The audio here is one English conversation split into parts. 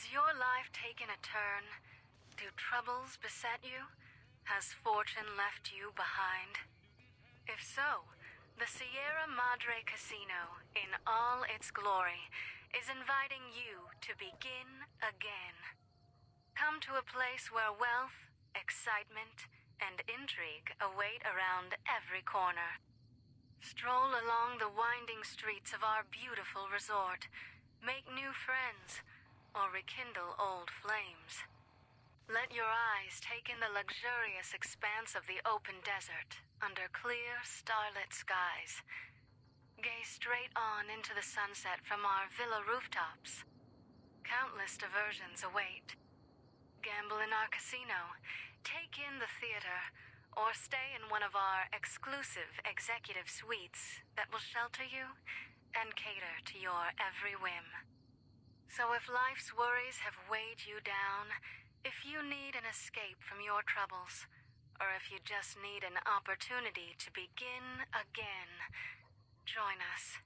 Has your life taken a turn? Do troubles beset you? Has fortune left you behind? If so, the Sierra Madre Casino, in all its glory, is inviting you to begin again. Come to a place where wealth, excitement, and intrigue await around every corner. Stroll along the winding streets of our beautiful resort, make new friends, or rekindle old flames. Let your eyes take in the luxurious expanse of the open desert under clear, starlit skies. Gaze straight on into the sunset from our villa rooftops. Countless diversions await. Gamble in our casino, take in the theater, or stay in one of our exclusive executive suites that will shelter you and cater to your every whim. So if life's worries have weighed you down, if you need an escape from your troubles, or if you just need an opportunity to begin again, join us.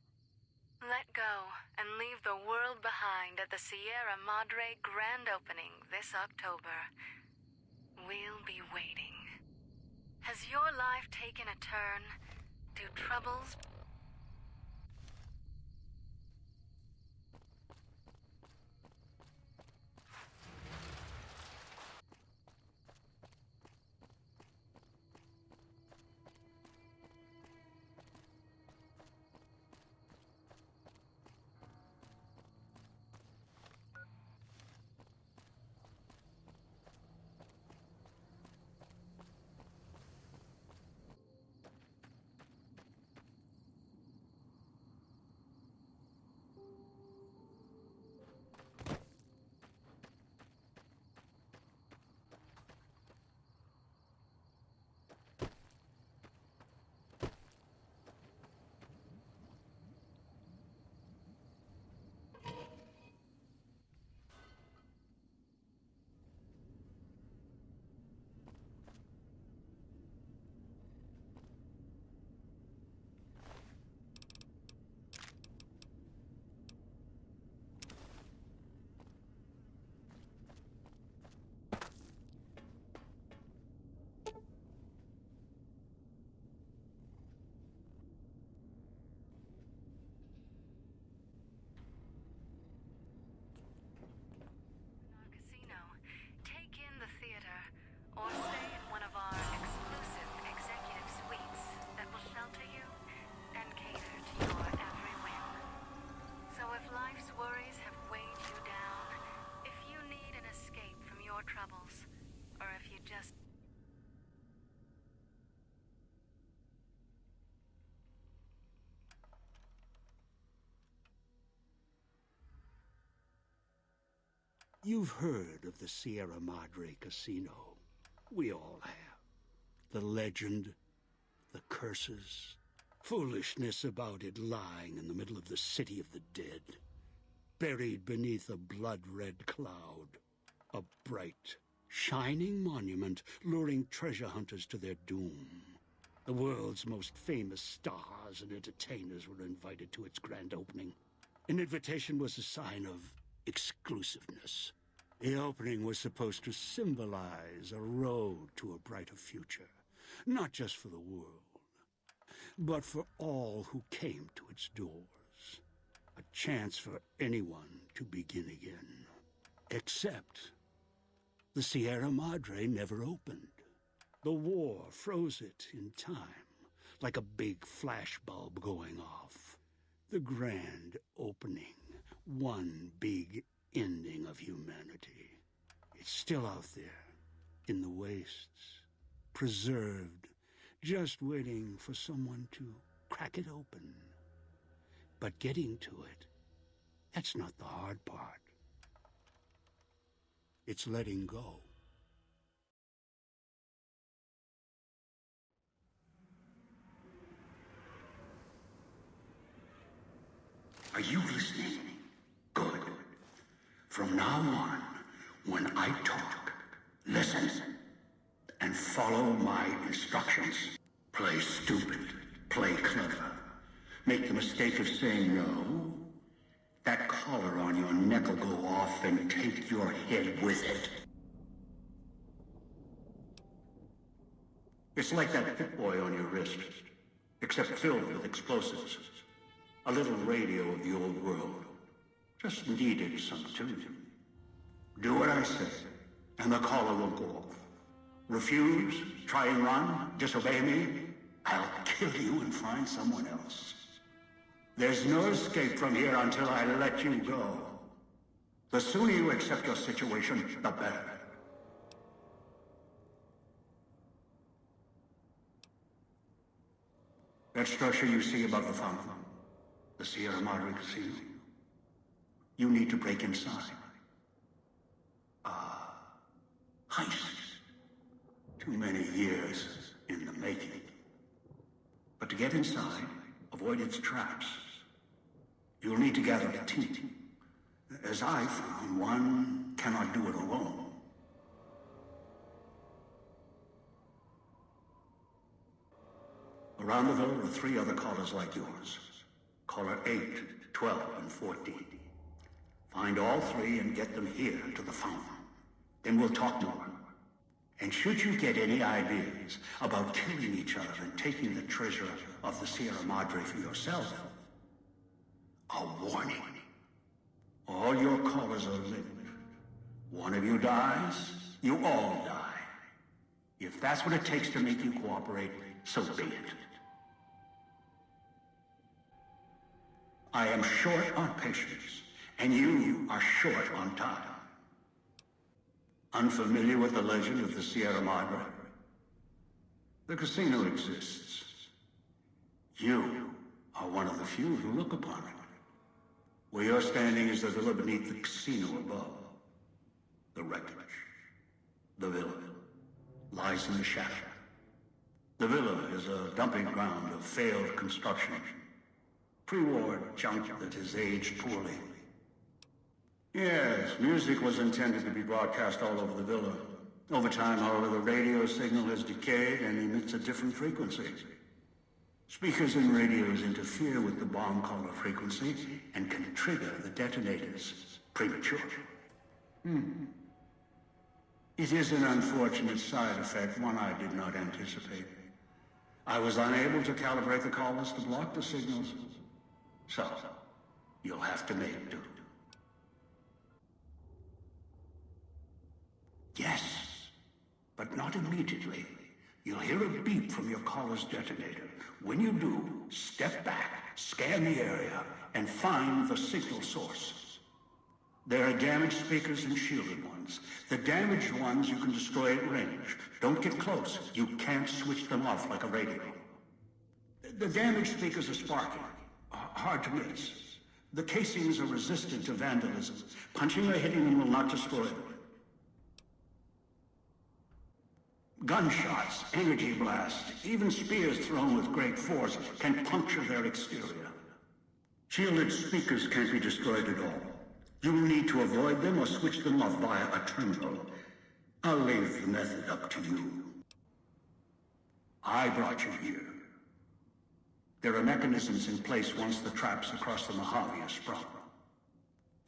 Let go and leave the world behind at the Sierra Madre grand opening this October. We'll be waiting. Has your life taken a turn? Do troubles... the theater, or stay in one of our exclusive executive suites that will shelter you and cater to your every whim. So if life's worries have weighed you down, if you need an escape from your troubles, or if you just... You've heard of the Sierra Madre Casino. We all have. The legend, the curses, foolishness about it lying in the middle of the city of the dead, buried beneath a blood-red cloud. A bright, shining monument luring treasure hunters to their doom. The world's most famous stars and entertainers were invited to its grand opening. An invitation was a sign of exclusiveness. The opening was supposed to symbolize a road to a brighter future, not just for the world, but for all who came to its doors. A chance for anyone to begin again. Except the Sierra Madre never opened. The war froze it in time, like a big flashbulb going off. The grand opening, one big ending of humanity. It's still out there, in the wastes, preserved, just waiting for someone to crack it open. But getting to it, that's not the hard part. It's letting go. Are you listening? Good. From now on, when I talk, listen and follow my instructions. Play stupid, play clever, make the mistake of saying no. that collar on your neck will go off and take your head with it. It's like that Pit Boy on your wrist, except filled with explosives. A little radio of the old world. Just needed some tuning. Do what I say, and the collar will go off. Refuse, try and run, disobey me, I'll kill you and find someone else. There's no escape from here until I let you go. The sooner you accept your situation, the better. That structure you see above the fountain, the Sierra Madre Casino, you need to break inside. Heist. Too many years in the making. But to get inside, avoid its traps, you'll need to gather a team. As I found, one cannot do it alone. Around the villa are 3 other callers like yours. Caller 8, 12, and 14. Find all 3 and get them here to the fountain. Then we'll talk more. And should you get any ideas about killing each other and taking the treasure of the Sierra Madre for yourself, a warning. All your callers are linked. One of you dies, you all die. If that's what it takes to make you cooperate, so be it. I am short on patience, and you are short on time. Unfamiliar with the legend of the Sierra Madre? The casino exists. You are one of the few who look upon it. Where you're standing is the villa beneath the casino above. The wreckage. The villa lies in the shadow. The villa is a dumping ground of failed construction. Pre-war junk that has aged poorly. Yes, music was intended to be broadcast all over the villa. Over time, however, the radio signal has decayed and emits a different frequency. Speakers and radios interfere with the bomb caller frequency and can trigger the detonators prematurely. It is an unfortunate side effect, one I did not anticipate. I was unable to calibrate the callers to block the signals. So, you'll have to make do. Yes, but not immediately. You'll hear a beep from your caller's detonator. When you do, step back, scan the area, and find the signal source. There are damaged speakers and shielded ones. The damaged ones you can destroy at range. Don't get close. You can't switch them off like a radio. The damaged speakers are sparking. Hard to miss. The casings are resistant to vandalism. Punching or hitting them will not destroy them. Gunshots, energy blasts, even spears thrown with great force can puncture their exterior. Shielded speakers can't be destroyed at all. You will need to avoid them or switch them off via a terminal. I'll leave the method up to you. I brought you here. There are mechanisms in place once the traps across the Mojave are sprung.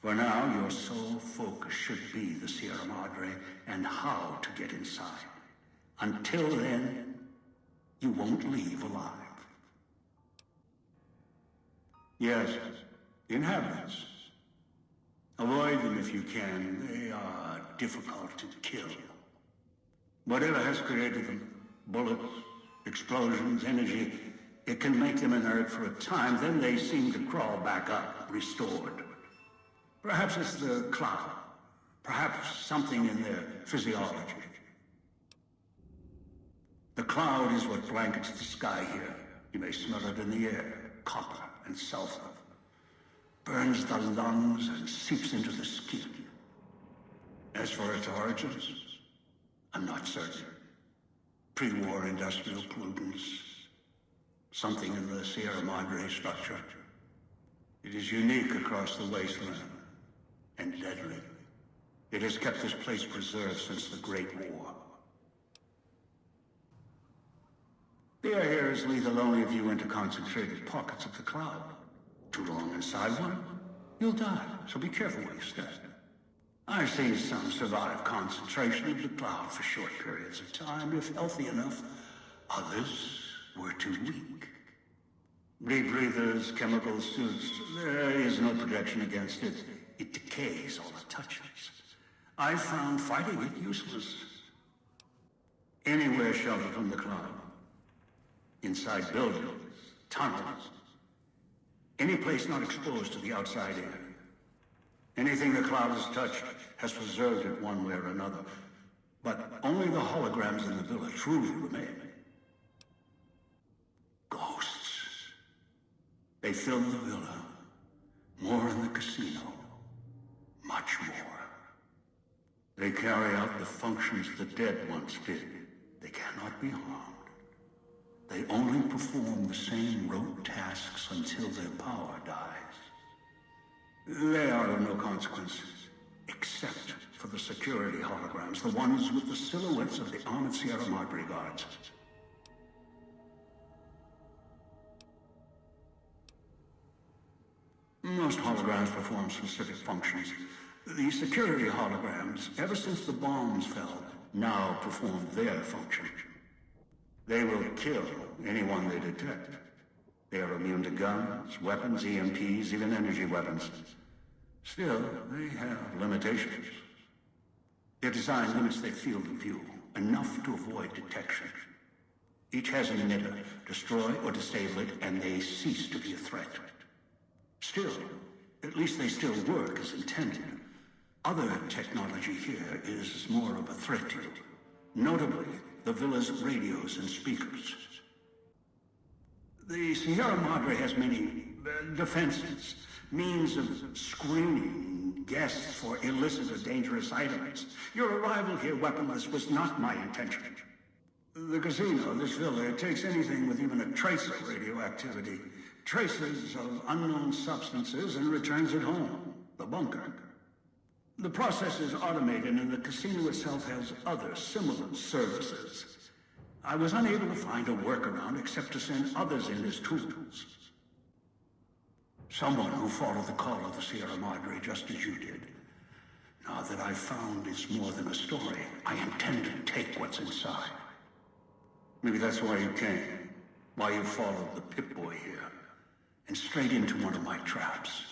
For now, your sole focus should be the Sierra Madre and how to get inside. Until then, you won't leave alive. Yes, inhabitants. Avoid them if you can. They are difficult to kill. Whatever has created them, bullets, explosions, energy, it can make them inert for a time, then they seem to crawl back up, restored. Perhaps it's the cloud. Perhaps something in their physiology. The cloud is what blankets the sky here. You may smell it in the air. Copper and sulfur. Burns the lungs and seeps into the skin. As for its origins, I'm not certain. Pre-war industrial pollutants. Something in the Sierra Madre structure. It is unique across the wasteland. And deadly. It has kept this place preserved since the Great War. The air here is lethal only if you enter concentrated pockets of the cloud. Too long inside one, you'll die, so be careful where you step. I've seen some survive concentration of the cloud for short periods of time, if healthy enough. Others were too weak. Rebreathers, chemical suits, there is no protection against it. It decays all it touches. I found fighting it useless. Anywhere sheltered from the cloud. Inside buildings, tunnels. Any place not exposed to the outside air. Anything the cloud has touched has preserved it one way or another. But only the holograms in the villa truly remain. Ghosts. They fill the villa. More in the casino. Much more. They carry out the functions the dead once did. They cannot be harmed. They only perform the same rote tasks until their power dies. They are of no consequence, except for the security holograms, the ones with the silhouettes of the armored Sierra Madre guards. Most holograms perform specific functions. The security holograms, ever since the bombs fell, now perform their function. They will kill anyone they detect. They are immune to guns, weapons, EMPs, even energy weapons. Still, they have limitations. Their design limits their field of view, enough to avoid detection. Each has an emitter. Destroy or disable it, and they cease to be a threat. Still, at least they still work as intended. Other technology here is more of a threat to you. Notably, the villa's radios and speakers. The Sierra Madre has many defenses, means of screening guests for illicit or dangerous items. Your arrival here weaponless was not my intention. The casino, this villa, it takes anything with even a trace of radioactivity, traces of unknown substances, and returns it home, the bunker. The process is automated, and the casino itself has other similar services. I was unable to find a workaround except to send others in as tools. Someone who followed the call of the Sierra Madre just as you did. Now that I've found it's more than a story, I intend to take what's inside. Maybe that's why you came, why you followed the Pip-Boy here, and straight into one of my traps.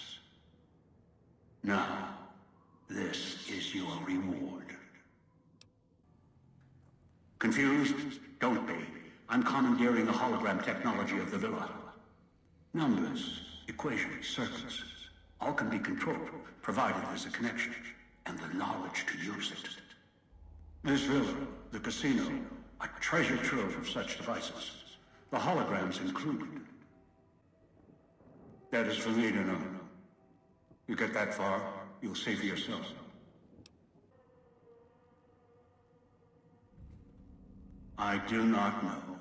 Now, this is your reward. Confused? Don't be. I'm commandeering the hologram technology of the villa. Numbers, equations, circuits, all can be controlled, provided there's a connection, and the knowledge to use it. This villa, the casino, a treasure trove of such devices, the holograms included. That is for me to know. You get that far, you'll see for yourself. I do not know.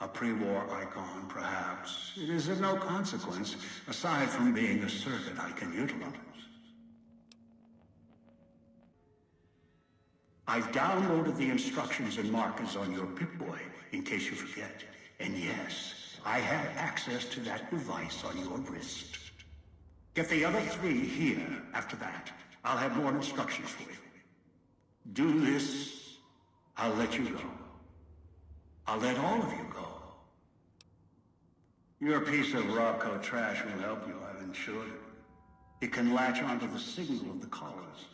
A pre-war icon, perhaps. It is of no consequence, aside from being a circuit I can utilize. I've downloaded the instructions and markers on your Pip-Boy, in case you forget. And yes, I have access to that device on your wrist. Get the other 3 here. After that, I'll have more instructions for you. Do this, I'll let you go. I'll let all of you go. Your piece of Rocco trash will help you, I've insured it. It can latch onto the signal of the callers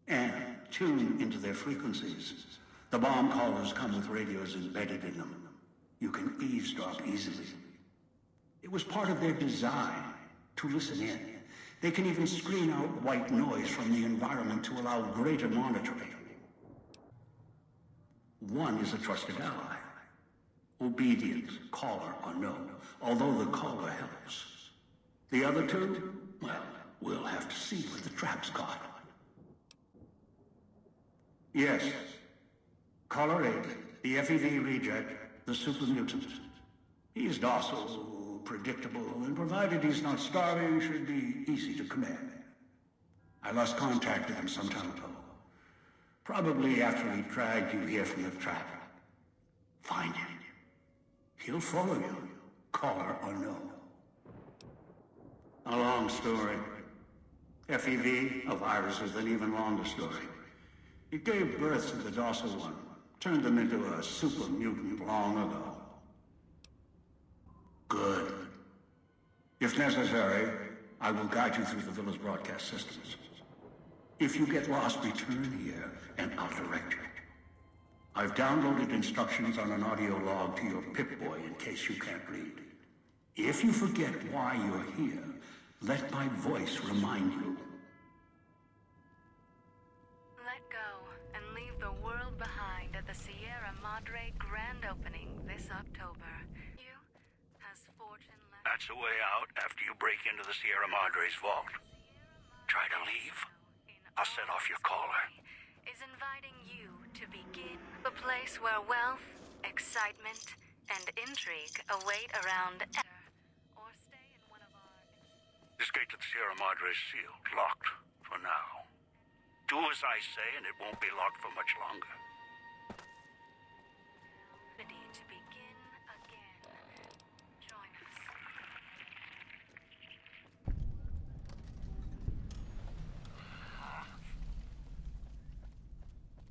and tune into their frequencies. The bomb callers come with radios embedded in them. You can eavesdrop easily. It was part of their design to listen in. They can even screen out white noise from the environment to allow greater monitoring. One is a trusted ally. Obedient, caller or no, although the caller helps. The other 2, well, we'll have to see what the trap's got. Yes. Caller 8, the FEV reject, the super mutant. He's docile, predictable, and provided he's not starving, should be easy to command. I lost contact with him some time ago. Probably after he dragged you here from the trap. Find him. He'll follow you, caller or no. A long story. FEV, a virus, is an even longer story. It gave birth to the dorsal one, turned them into a super mutant long ago. Good. If necessary, I will guide you through the villa's broadcast systems. If you get lost, return here, and I'll direct you. I've downloaded instructions on an audio log to your Pip-Boy in case you can't read. If you forget why you're here, let my voice remind you. Let go and leave the world behind at the Sierra Madre grand opening this October. You has fortune left. That's the way out after you break into the Sierra Madre's vault. Try to leave. I'll set off your caller. Is inviting you to begin a place where wealth, excitement, and intrigue await around. Or stay in one of our. This gate to the Sierra Madre is sealed, locked, for now. Do as I say, and it won't be locked for much longer. Ready to begin again. Join us.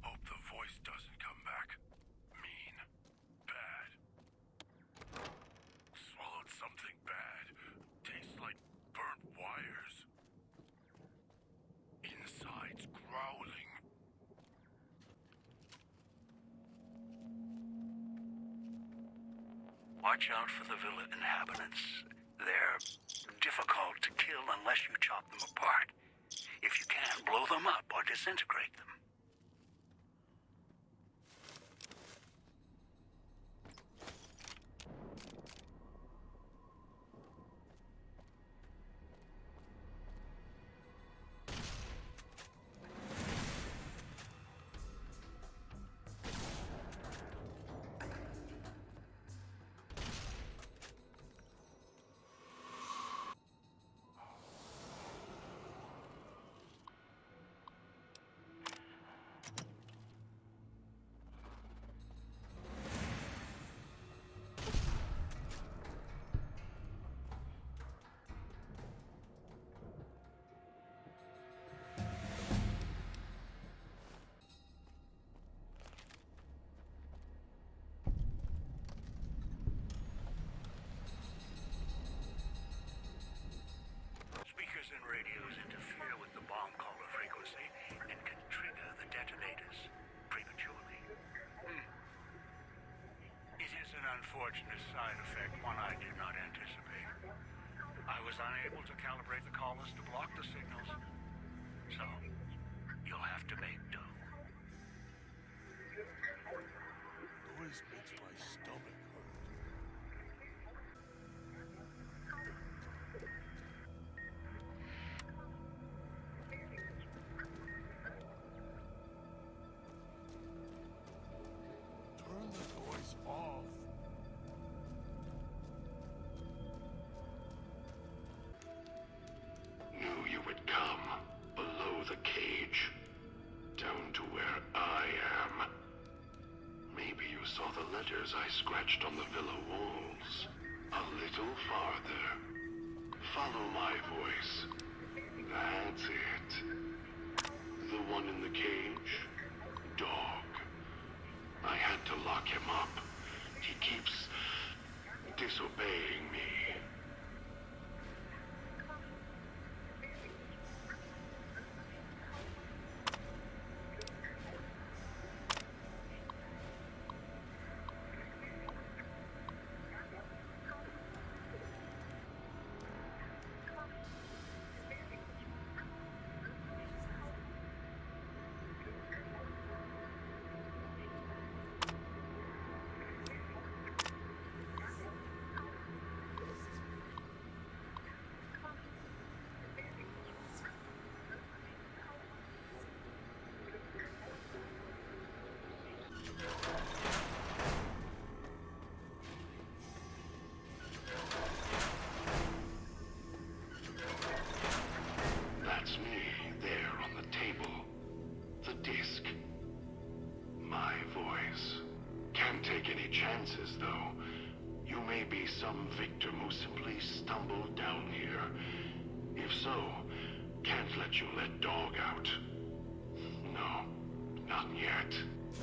Hope the voice doesn't come back. Mean. Bad. Swallowed something bad. Tastes like burnt wires. Inside's growling. Watch out for the villa inhabitants. They're difficult to kill unless you chop them apart. If you can, blow them up or disintegrate them. Speakers and radios interfere with the bomb caller frequency and can trigger the detonators prematurely. It is an unfortunate side effect, one I did not anticipate. I was unable to calibrate the callers to block the signals, so you'll have to make do. Noise makes my stomach hurt. Turn the noise off. Knew you would come. Below the cage. Down to where I am. Maybe you saw the letters I scratched on the villa walls. A little farther. Follow my voice. That's it. The one in the cage. Dog. I had to lock him up. He keeps disobeying me. That's me, there on the table. The disc. My voice. Can't take any chances, though. You may be some victim who simply stumbled down here. If so, can't let you let Dog out. No, not yet.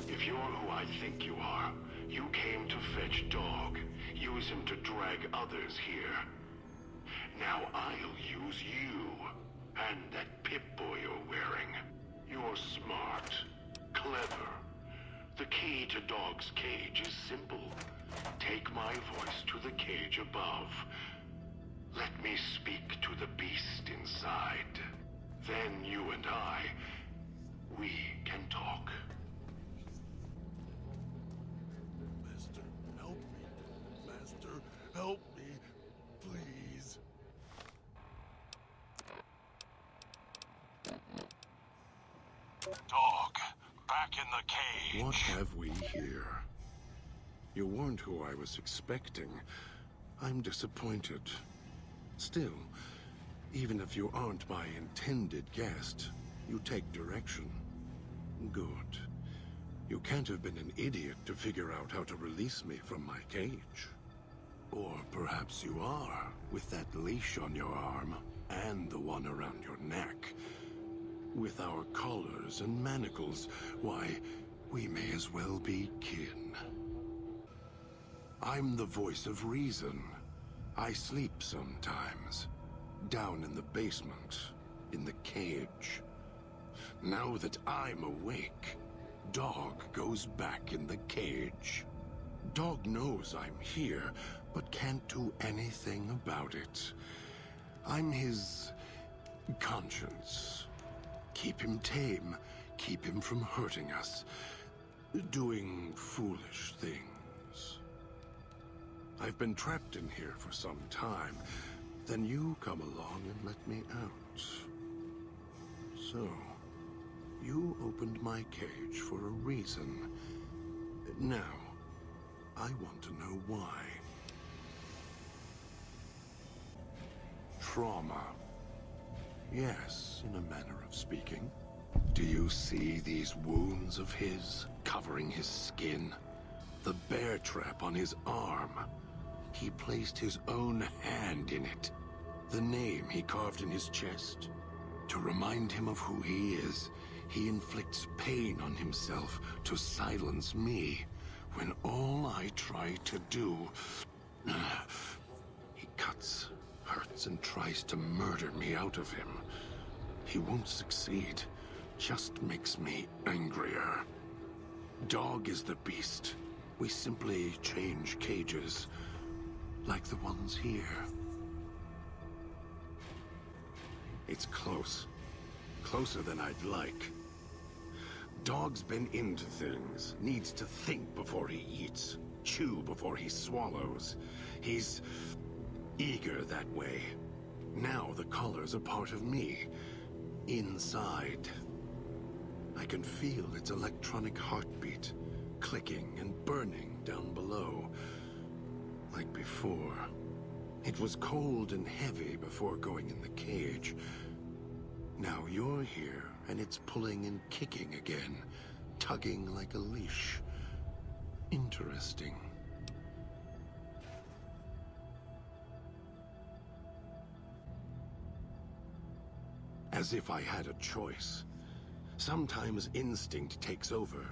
If you're who I think you are, you came to fetch Dog. Use him to drag others here. Now I'll use you. And that Pip-Boy you're wearing. You're smart. Clever. The key to Dog's cage is simple. Take my voice to the cage above. Let me speak to the beast inside. Then you and we can talk. Master, help me. Master, help me. Please. Dog, back in the cage. What have we here? You weren't who I was expecting. I'm disappointed. Still, even if you aren't my intended guest, you take direction. Good. You can't have been an idiot to figure out how to release me from my cage. Or perhaps you are, with that leash on your arm, and the one around your neck. With our collars and manacles, why, we may as well be kin. I'm the voice of reason. I sleep sometimes. Down in the basement, in the cage. Now that I'm awake, Dog goes back in the cage. Dog knows I'm here, but can't do anything about it. I'm his conscience. Keep him tame, keep him from hurting us, doing foolish things. I've been trapped in here for some time. Then you come along and let me out. So, you opened my cage for a reason. Now, I want to know why. Trauma. Yes, in a manner of speaking. Do you see these wounds of his covering his skin? The bear trap on his arm. He placed his own hand in it. The name he carved in his chest. To remind him of who he is, he inflicts pain on himself to silence me, when all I try to do... He cuts, hurts, and tries to murder me out of him. He won't succeed, just makes me angrier. Dog is the beast. We simply change cages. Like the ones here. It's close. Closer than I'd like. Dog's been into things. Needs to think before he eats. Chew before he swallows. He's eager that way. Now the collar's a part of me. Inside. I can feel its electronic heartbeat. Clicking and burning down below. Like before. It was cold and heavy before going in the cage. Now you're here, and it's pulling and kicking again. Tugging like a leash. Interesting. As if I had a choice. Sometimes instinct takes over,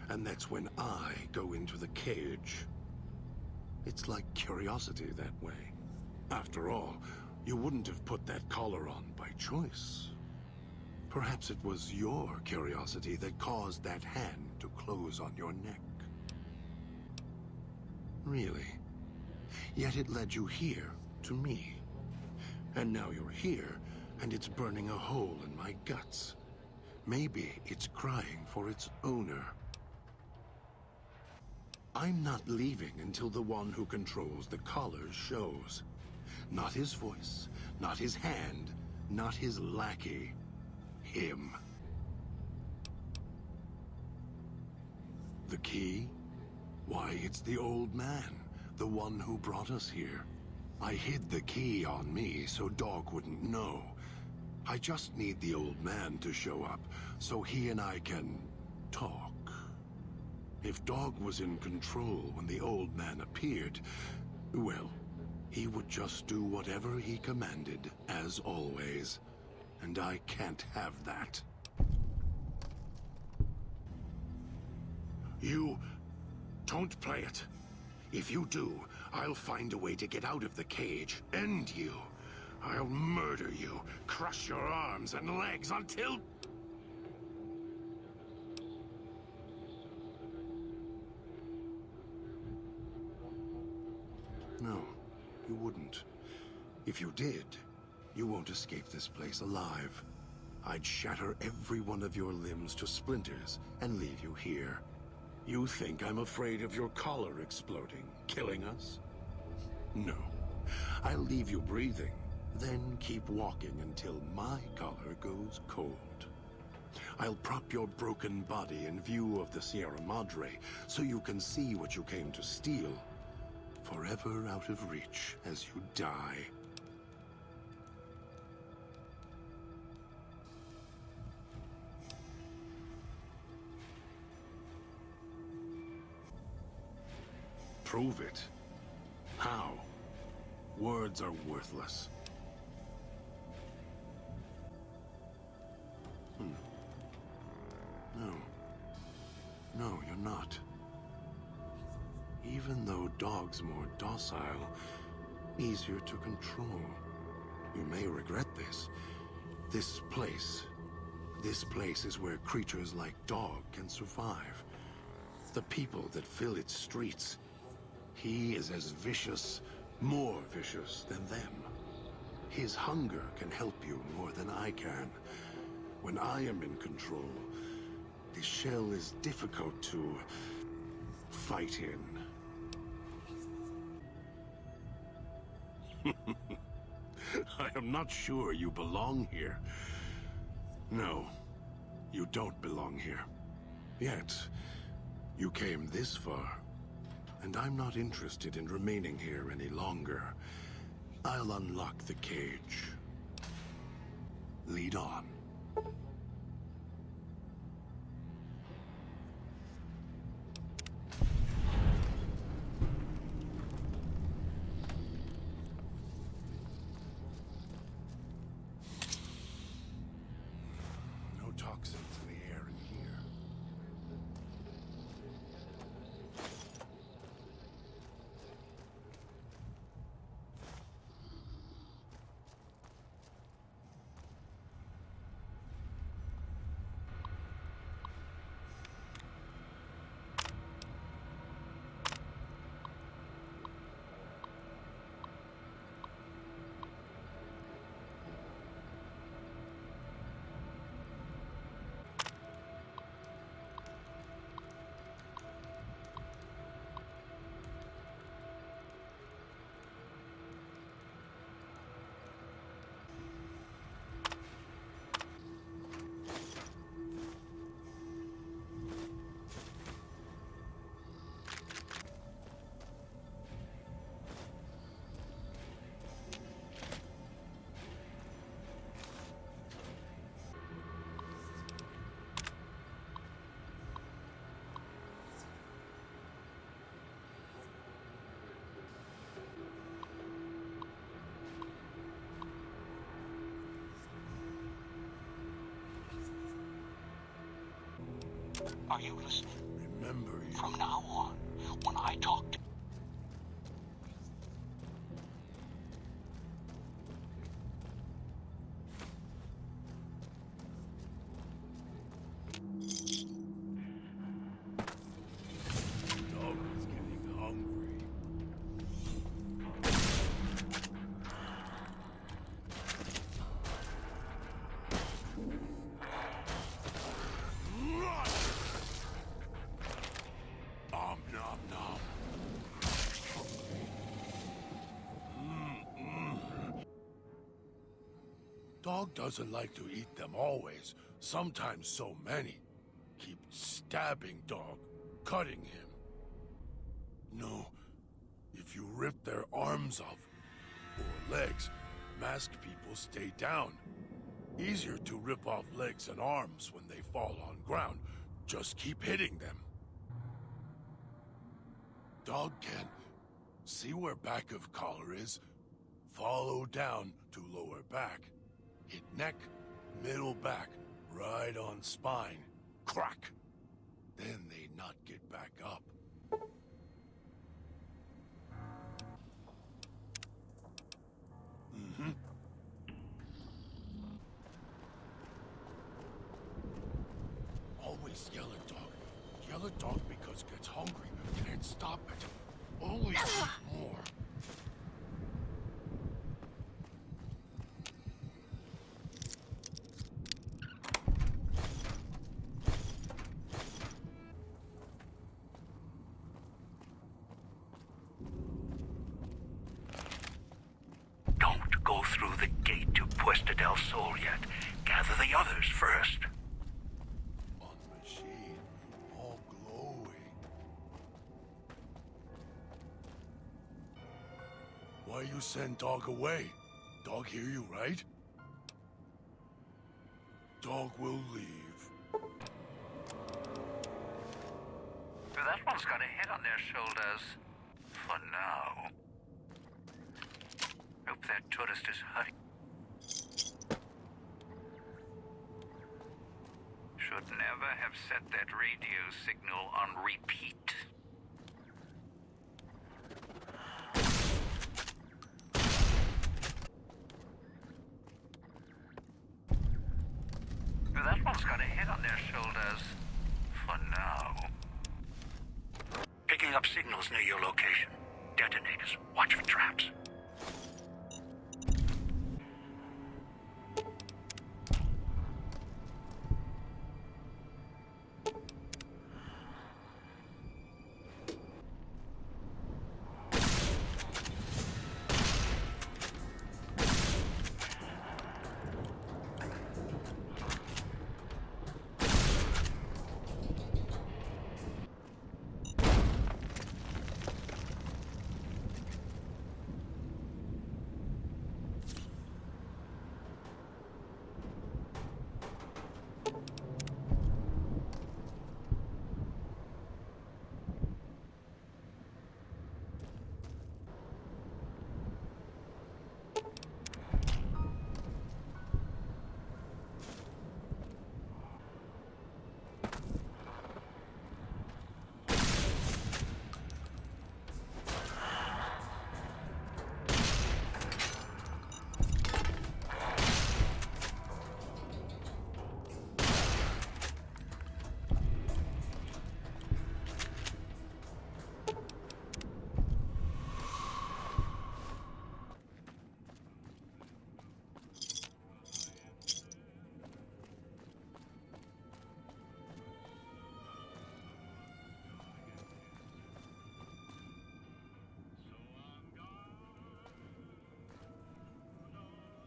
and that's when I go into the cage. It's like curiosity that way. After all, you wouldn't have put that collar on by choice. Perhaps it was your curiosity that caused that hand to close on your neck. Really. Yet it led you here, to me. And now you're here, and it's burning a hole in my guts. Maybe it's crying for its owner. I'm not leaving until the one who controls the collars shows. Not his voice, not his hand, not his lackey. Him. The key? Why, it's the old man, the one who brought us here. I hid the key on me so Dog wouldn't know. I just need the old man to show up, so he and I can talk. If Dog was in control when the old man appeared, well, He would just do whatever he commanded, as always. And I can't have that. You... don't play it. If you do, I'll find a way to get out of the cage, end you. I'll murder you, crush your arms and legs until... No, you wouldn't. If you did, you won't escape this place alive. I'd shatter every one of your limbs to splinters and leave you here. You think I'm afraid of your collar exploding, killing us? No. I'll leave you breathing, then keep walking until my collar goes cold. I'll prop your broken body in view of the Sierra Madre so you can see what you came to steal. Forever out of reach as you die. Prove it. How? Words are worthless. No. No, you're not. Even though Dog's more docile, easier to control. You may regret this. This place is where creatures like Dog can survive. The people that fill its streets. He is as vicious, more vicious than them. His hunger can help you more than I can. When I am in control, the shell is difficult to fight in. I am not sure you belong here. No, you don't belong here. Yet, you came this far, and I'm not interested in remaining here any longer. I'll unlock the cage. Lead on. Toxins in the air in here. Are you listening? Remember you. From now on, when I talk to... Dog is getting hungry. Nom nom nom. Dog doesn't like to eat them always, sometimes so many. Keep stabbing Dog, cutting him. No, if you rip their arms off, or legs, masked people stay down. Easier to rip off legs and arms when they fall on ground. Just keep hitting them. Dog can See where back of collar is? Follow down to lower back. Hit neck, middle back, right on spine. Crack! Then they not get back up. Always yell at dog. Yell at dog because gets hungry. Can't stop it. Always more. Don't go through the gate to Puesta del Sol yet. Gather the others first. On the machine, all glowing. Why you send dog away? Dog hear you, right? Dog will leave. That one's got a head on their shoulders. For now. Hope that tourist is hurting. Should never have set that radio signal on repeat. That one's got a head on their shoulders. For now. Picking up signals near your location. Detonators. Watch for traps.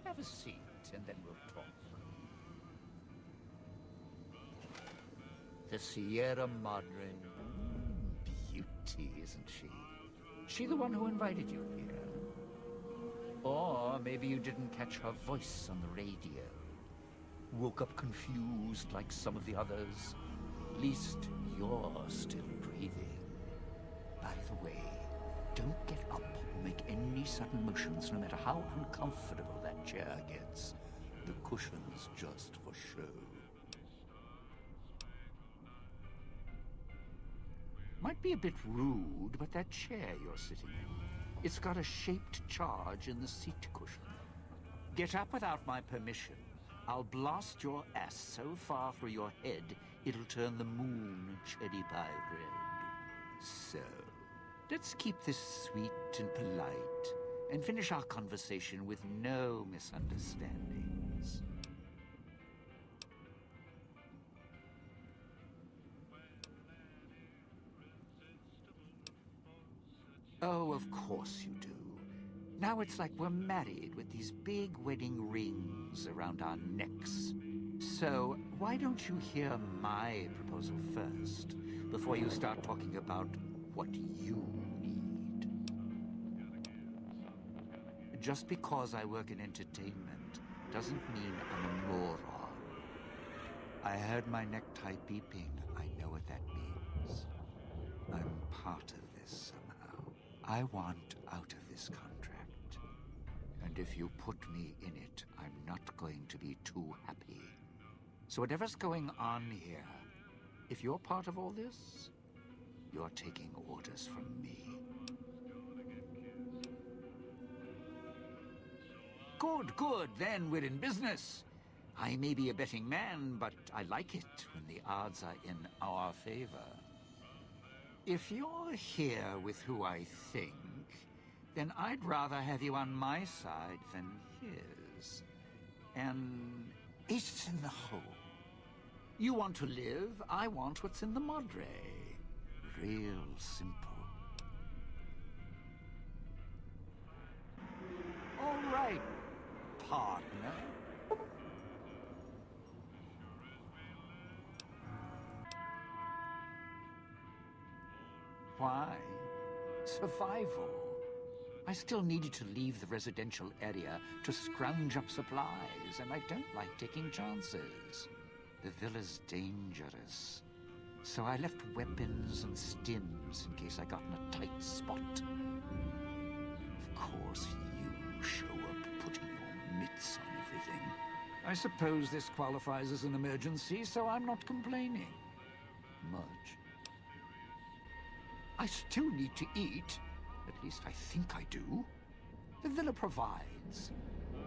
Have a seat, and then we'll talk. The Sierra Madre. Beauty, isn't she? She the one who invited you here? Or maybe you didn't catch her voice on the radio. Woke up confused like some of the others. At least you're still breathing. By the way, don't get up or make any sudden motions, no matter how uncomfortable that chair gets. The cushion's just for show. Might be a bit rude, but that chair you're sitting in, it's got a shaped charge in the seat cushion. Get up without my permission. I'll blast your ass so far through your head, it'll turn the moon cherry pie red. So, let's keep this sweet and polite, and finish our conversation with no misunderstandings. Oh, of course you do. Now it's like we're married with these big wedding rings around our necks. So, why don't you hear my proposal first, before you start talking about what you need? Just because I work in entertainment doesn't mean I'm a moron. I heard my necktie beeping. I know what that means. I'm part of this somehow. I want out of this contract. And if you put me in it, I'm not going to be too happy. So whatever's going on here, if you're part of all this, you're taking orders from me. Good, good. Then we're in business. I may be a betting man, but I like it when the odds are in our favor. If you're here with who I think, then I'd rather have you on my side than his. And it's in the hole. You want to live, I want what's in the Madre. Real simple. All right, partner. Why? Survival. I still needed to leave the residential area to scrounge up supplies, and I don't like taking chances. The villa's dangerous. So I left weapons and stims in case I got in a tight spot. Of course, you show up putting your mitts on everything. I suppose this qualifies as an emergency, so I'm not complaining. Much. I still need to eat. At least I think I do. The villa provides,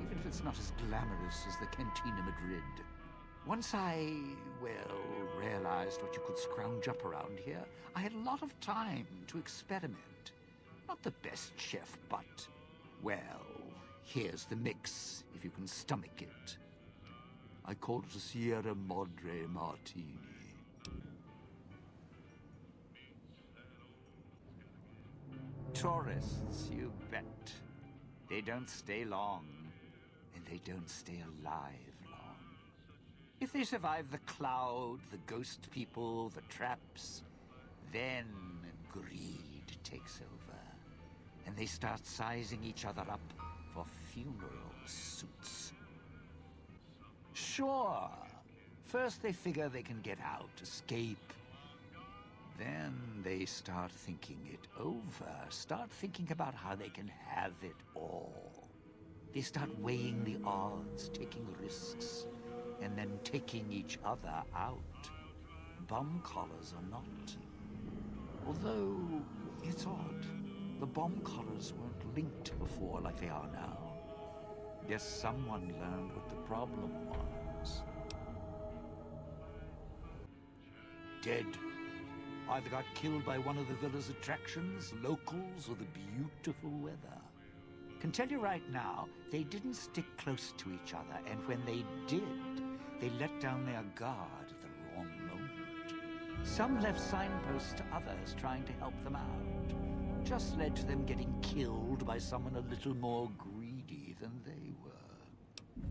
even if it's not as glamorous as the Cantina Madrid. Once I, realized what you could scrounge up around here, I had a lot of time to experiment. Not the best chef, but, here's the mix, if you can stomach it. I call it a Sierra Madre Martini. Tourists, you bet. They don't stay long, and they don't stay alive long. If they survive the cloud, the ghost people, the traps, then greed takes over, and they start sizing each other up for funeral suits. Sure, first they figure they can get out, escape. Then they start thinking it over, start thinking about how they can have it all. They start weighing the odds, taking risks, and then taking each other out. Bomb collars are not. Although, it's odd. The bomb collars weren't linked before like they are now. Guess someone learned what the problem was. Dead. Either got killed by one of the villa's attractions, locals, or the beautiful weather. Can tell you right now, they didn't stick close to each other, and when they did, they let down their guard at the wrong moment. Some left signposts to others trying to help them out. Just led to them getting killed by someone a little more greedy than they were.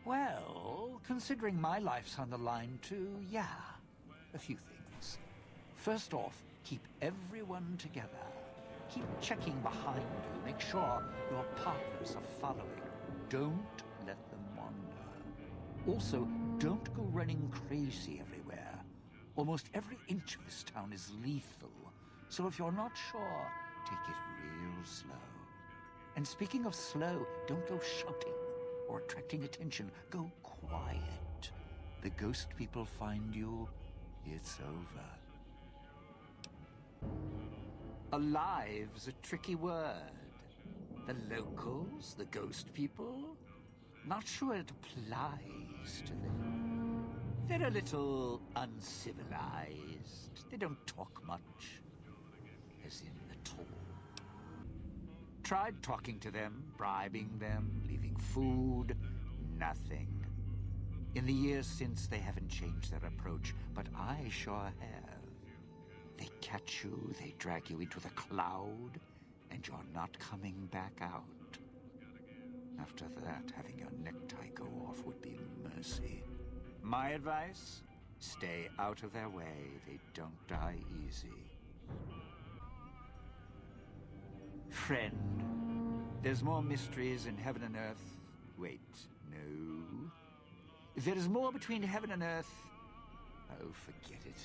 Well, considering my life's on the line too, yeah. A few things. First off, keep everyone together. Keep checking behind you. Make sure your partners are following. Don't let them wander. Also, don't go running crazy everywhere. Almost every inch of this town is lethal. So if you're not sure, take it real slow. And speaking of slow, don't go shouting or attracting attention. Go quiet. The ghost people find you, it's over. Alive's a tricky word. The locals, the ghost people, not sure it applies to them. They're a little uncivilized. They don't talk much, as in at all. Tried talking to them, bribing them, leaving food, nothing. In the years since, they haven't changed their approach, but I sure have. They catch you, they drag you into the cloud, and you're not coming back out. After that, having your necktie go off would be mercy. My advice? Stay out of their way. They don't die easy. Friend, there's more mysteries in heaven and earth. Wait, no. There is more between heaven and earth. Oh, forget it.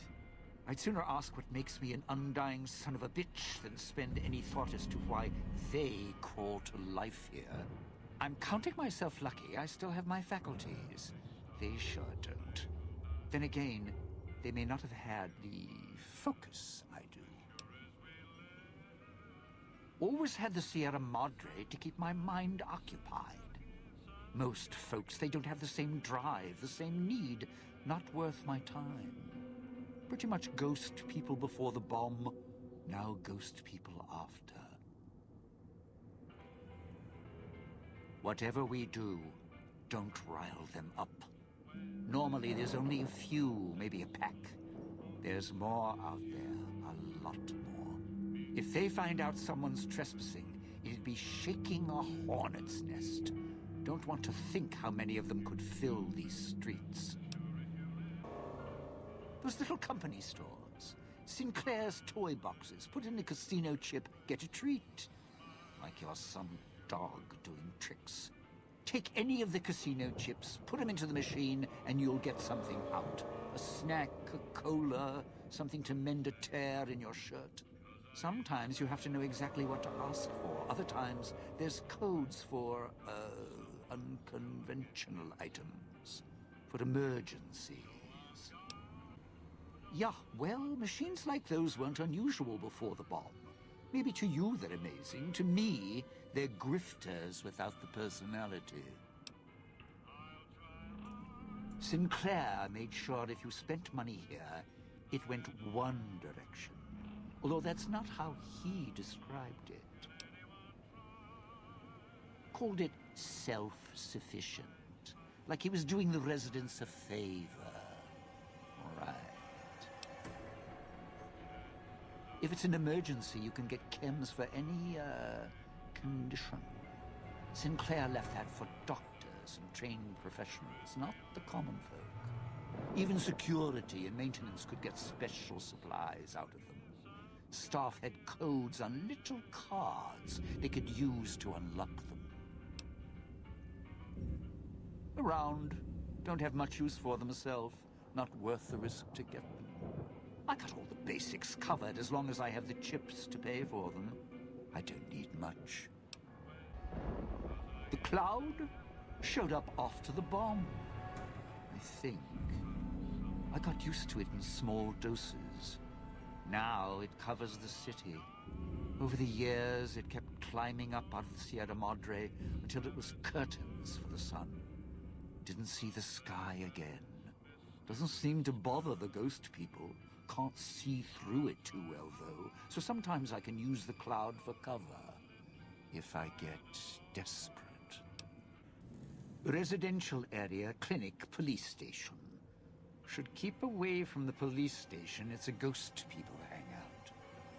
I'd sooner ask what makes me an undying son of a bitch than spend any thought as to why they crawl to life here. I'm counting myself lucky I still have my faculties. They sure don't. Then again, they may not have had the focus I do. Always had the Sierra Madre to keep my mind occupied. Most folks, they don't have the same drive, the same need. Not worth my time. Pretty much ghost people before the bomb, now ghost people after. Whatever we do, don't rile them up. Normally there's only a few, maybe a pack. There's more out there, a lot more. If they find out someone's trespassing, it'd be shaking a hornet's nest. Don't want to think how many of them could fill these streets. Those little company stores. Sinclair's toy boxes. Put in a casino chip, get a treat. Like you're some dog doing tricks. Take any of the casino chips, put them into the machine, and you'll get something out. A snack, a cola, something to mend a tear in your shirt. Sometimes you have to know exactly what to ask for. Other times, there's codes for, unconventional items. For emergencies. Yeah, well, machines like those weren't unusual before the bomb. Maybe to you they're amazing. To me, they're grifters without the personality. Sinclair made sure if you spent money here, it went one direction. Although that's not how he described it. Called it self-sufficient. Like he was doing the residents a favor. Right. If it's an emergency, you can get chems for any, condition. Sinclair left that for doctors and trained professionals, not the common folk. Even security and maintenance could get special supplies out of them. Staff had codes on little cards they could use to unlock them. Around. Don't have much use for them myself. Not worth the risk to get them. I got all the basics covered as long as I have the chips to pay for them. I don't need much. The cloud showed up after the bomb, I think. I got used to it in small doses. Now it covers the city. Over the years, it kept climbing up out of the Sierra Madre until it was curtains for the sun. Didn't see the sky again. Doesn't seem to bother the ghost people. Can't see through it too well, though, so sometimes I can use the cloud for cover, if I get desperate. Residential area, clinic, police station. Should keep away from the police station, it's a ghost people hangout.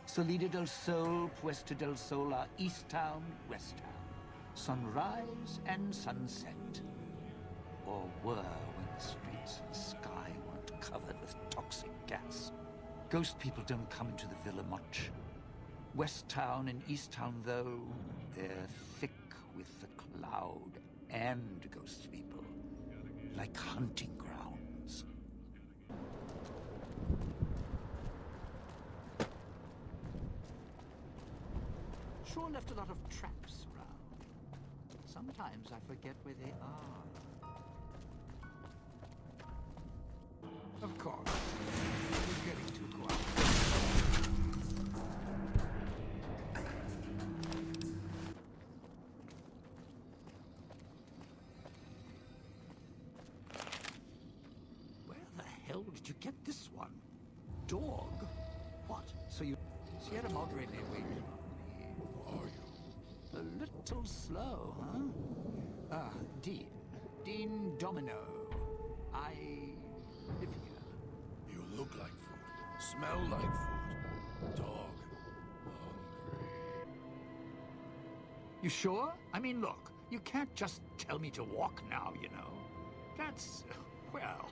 Salida del Sol, Puesta del Sol are East Town, West Town. Sunrise and sunset. Or were when the streets and sky weren't covered with toxic gas. Ghost people don't come into the villa much. West Town and East Town, though, they're thick with the cloud and ghost people. Like hunting grounds. Sure left a lot of traps around. Sometimes I forget where they are. Of course. We're getting too quiet. Where the hell did you get this one? Dog? What? So you... Sierra Madre may wait for me. Who are you? A little slow, huh? Dean Domino. I live here. You look like food. Smell like food. Dog. Hungry. You sure? I mean, look, you can't just tell me to walk now, you know. That's, well,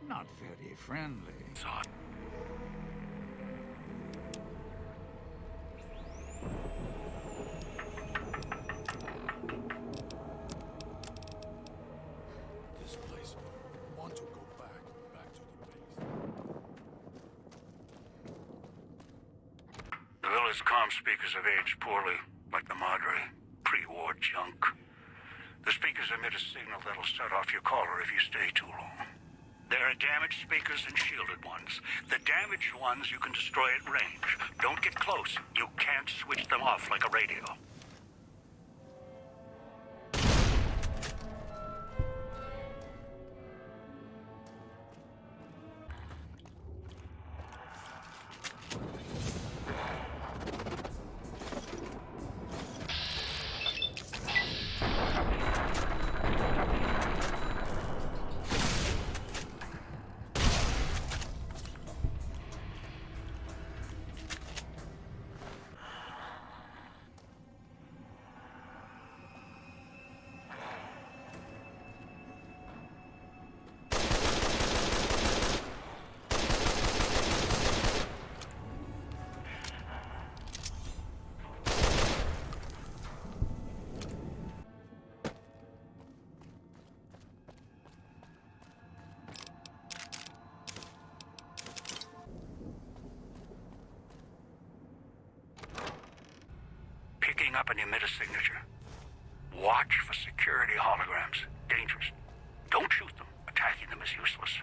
not very friendly. Son. This place. Want to go back to the base. Those comm speakers have aged poorly, like the Madre. Pre-war junk. The speakers emit a signal that'll set off your caller if you stay too long. There are damaged speakers and shielded ones. The damaged ones you can destroy at range. Don't get close. You can't switch them off like a radio. Picking up an emitter signature. Watch for security holograms. Dangerous. Don't shoot them. Attacking them is useless.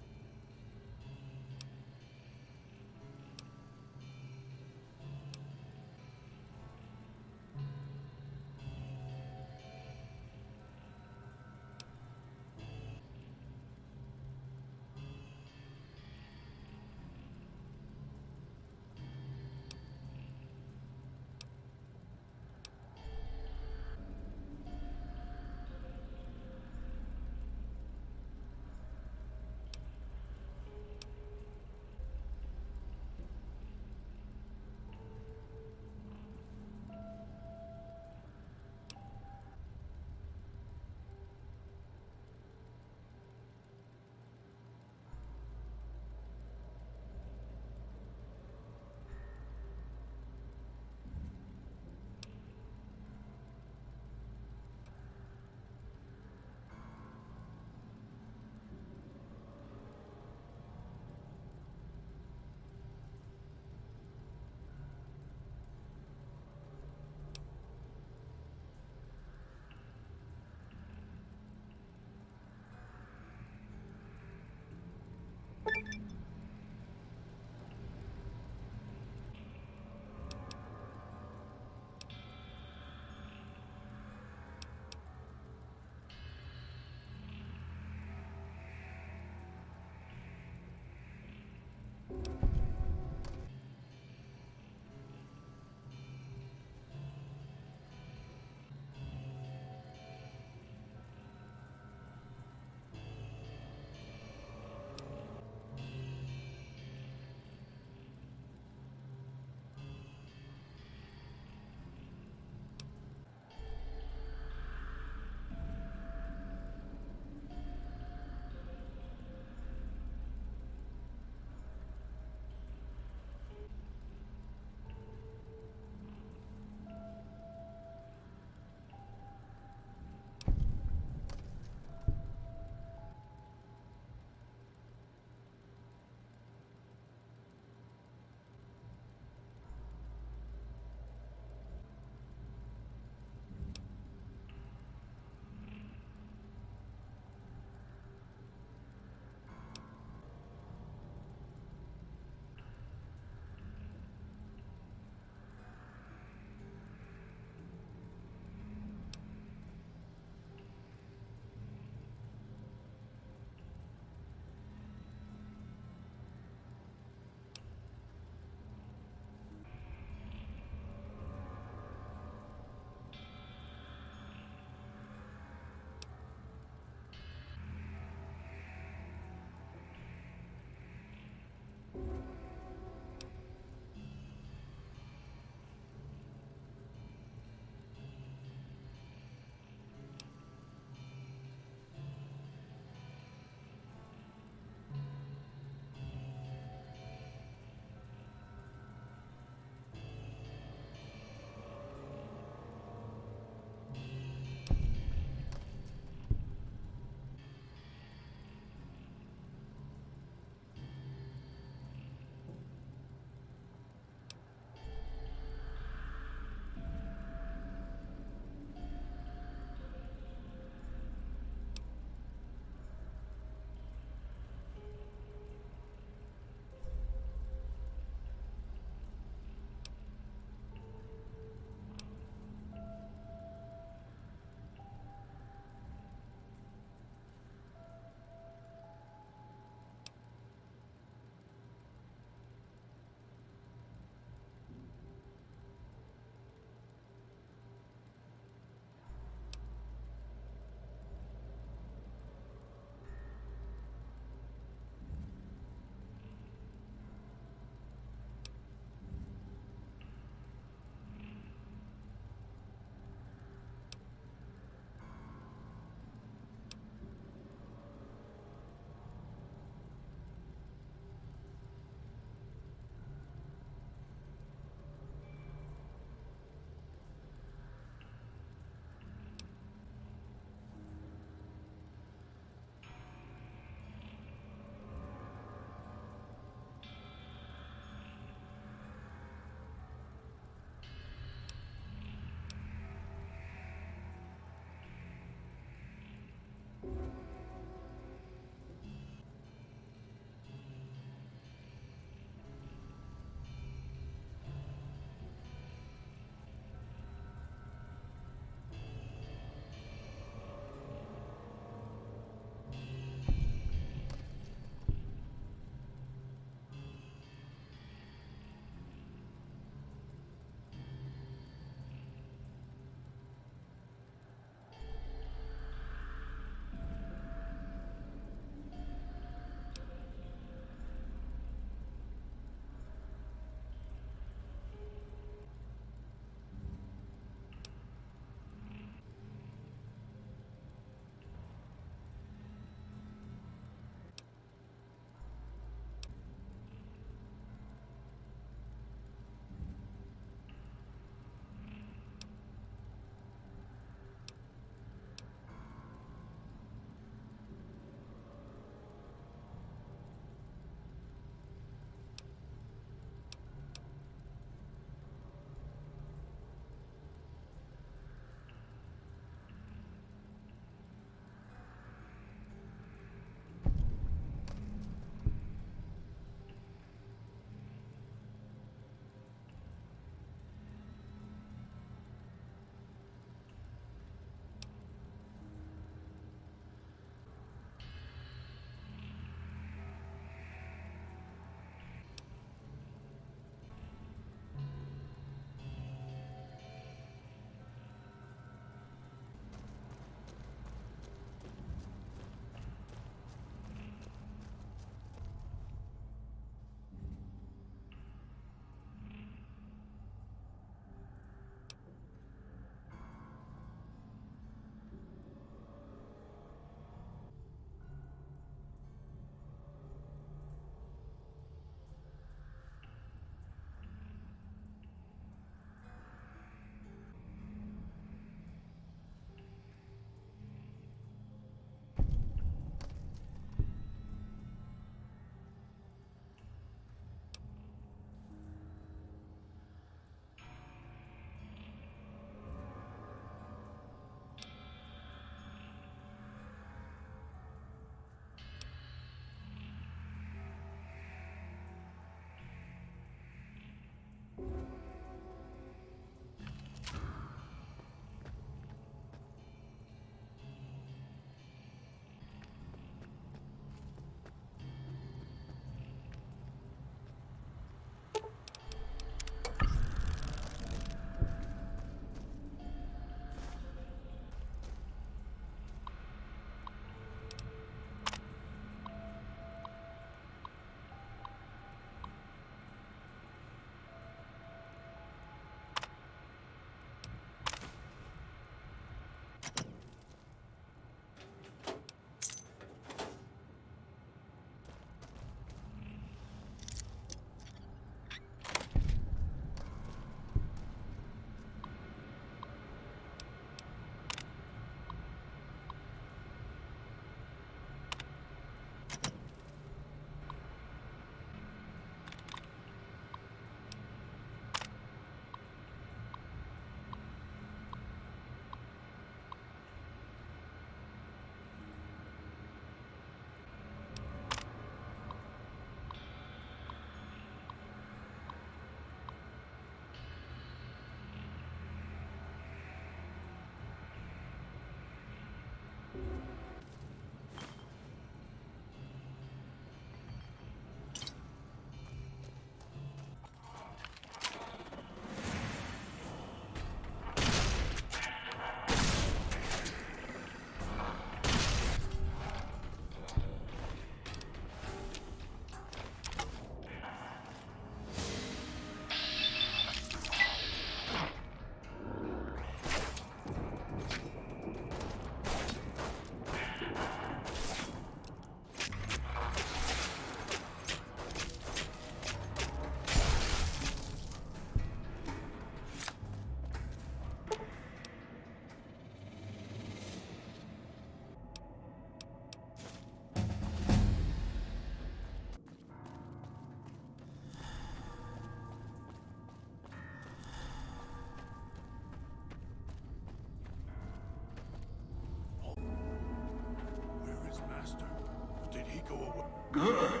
go away. Good.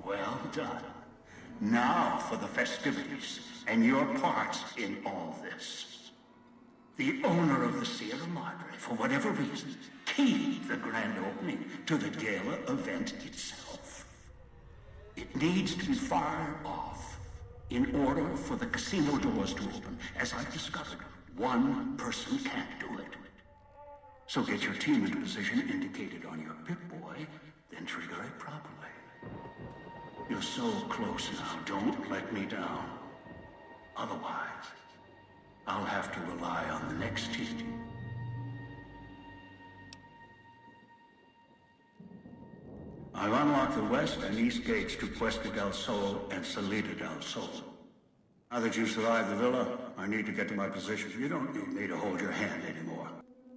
Well done. Now for the festivities, and your parts in all this. The owner of the Sierra Madre, for whatever reason, keyed the grand opening to the Gala event itself. It needs to be fired off in order for the casino doors to open. As I've discovered, one person can't do it. So get your team into position indicated on your Pip-Boy, then trigger it properly. You're so close now, don't let me down. Otherwise, I'll have to rely on the next team. I've unlocked the west and east gates to Puesta del Sol and Salida del Sol. Now that you've survived the villa, I need to get to my position. You don't need me to hold your hand anymore.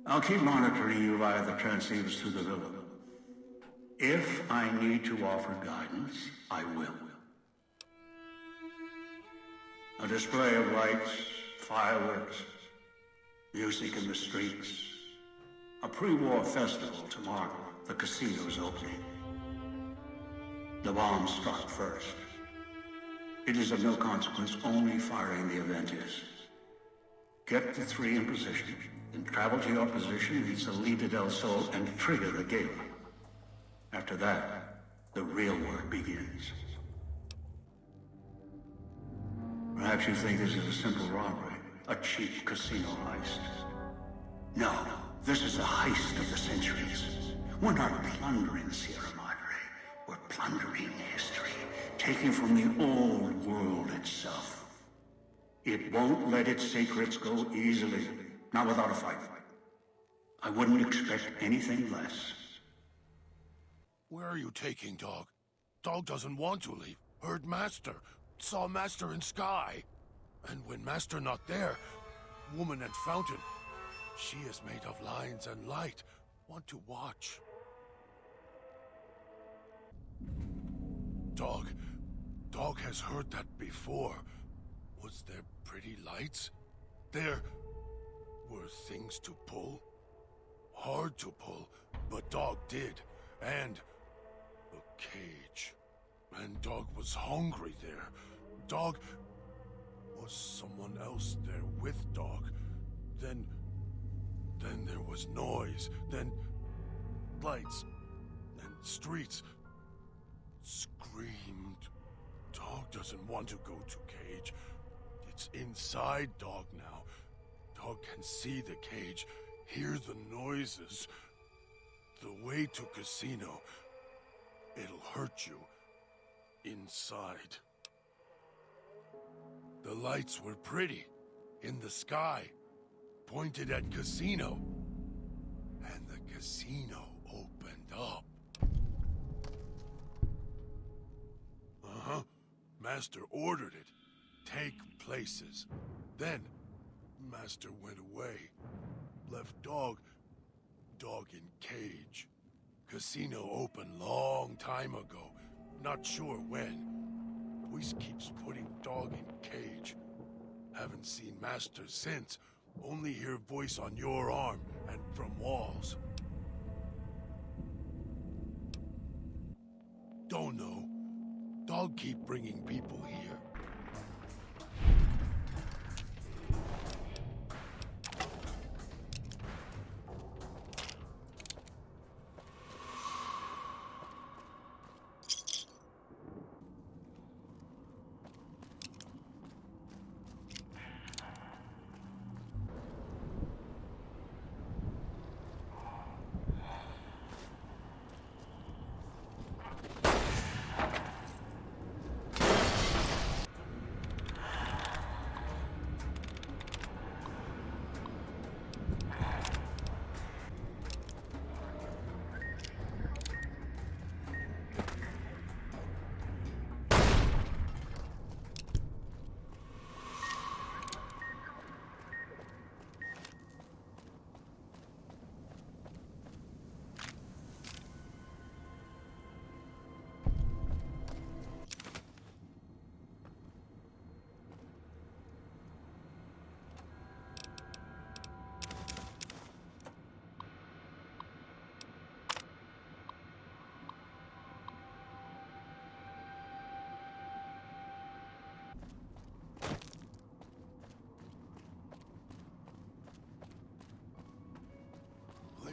I'll keep monitoring you via the transceivers through the villa. If I need to offer guidance, I will. A display of lights, fireworks, music in the streets. A pre-war festival to mark the casino's opening. The bomb struck first. It is of no consequence, only firing the event is. Get the three in position, then travel to your position in Salida del Sol and trigger the Gala. After that, the real work begins. Perhaps you think this is a simple robbery, a cheap casino heist. No, this is a heist of the centuries. We're not plundering Sierra Madre. We're plundering history, taking from the old world itself. It won't let its secrets go easily, not without a fight. I wouldn't expect anything less. Where are you taking Dog? Dog doesn't want to leave. Heard Master. Saw Master in sky. And when Master not there, woman at fountain. She is made of lines and light. Want to watch. Dog has heard that before. Was there pretty lights? There were things to pull. Hard to pull, but Dog did. And a cage. And Dog was hungry there. Dog was someone else there with Dog. Then there was noise. Then lights. Then streets. Screamed. Dog doesn't want to go to cage. It's inside Dog now. Dog can see the cage, hear the noises. The way to casino, it'll hurt you inside. The lights were pretty, in the sky, pointed at casino. And the casino opened up. Master ordered it. Take places. Then, Master went away. Left Dog in cage. Casino opened long time ago. Not sure when. Royce keeps putting Dog in cage. Haven't seen Master since. Only hear voice on your arm and from walls. Don't know. Dog keep bringing people here.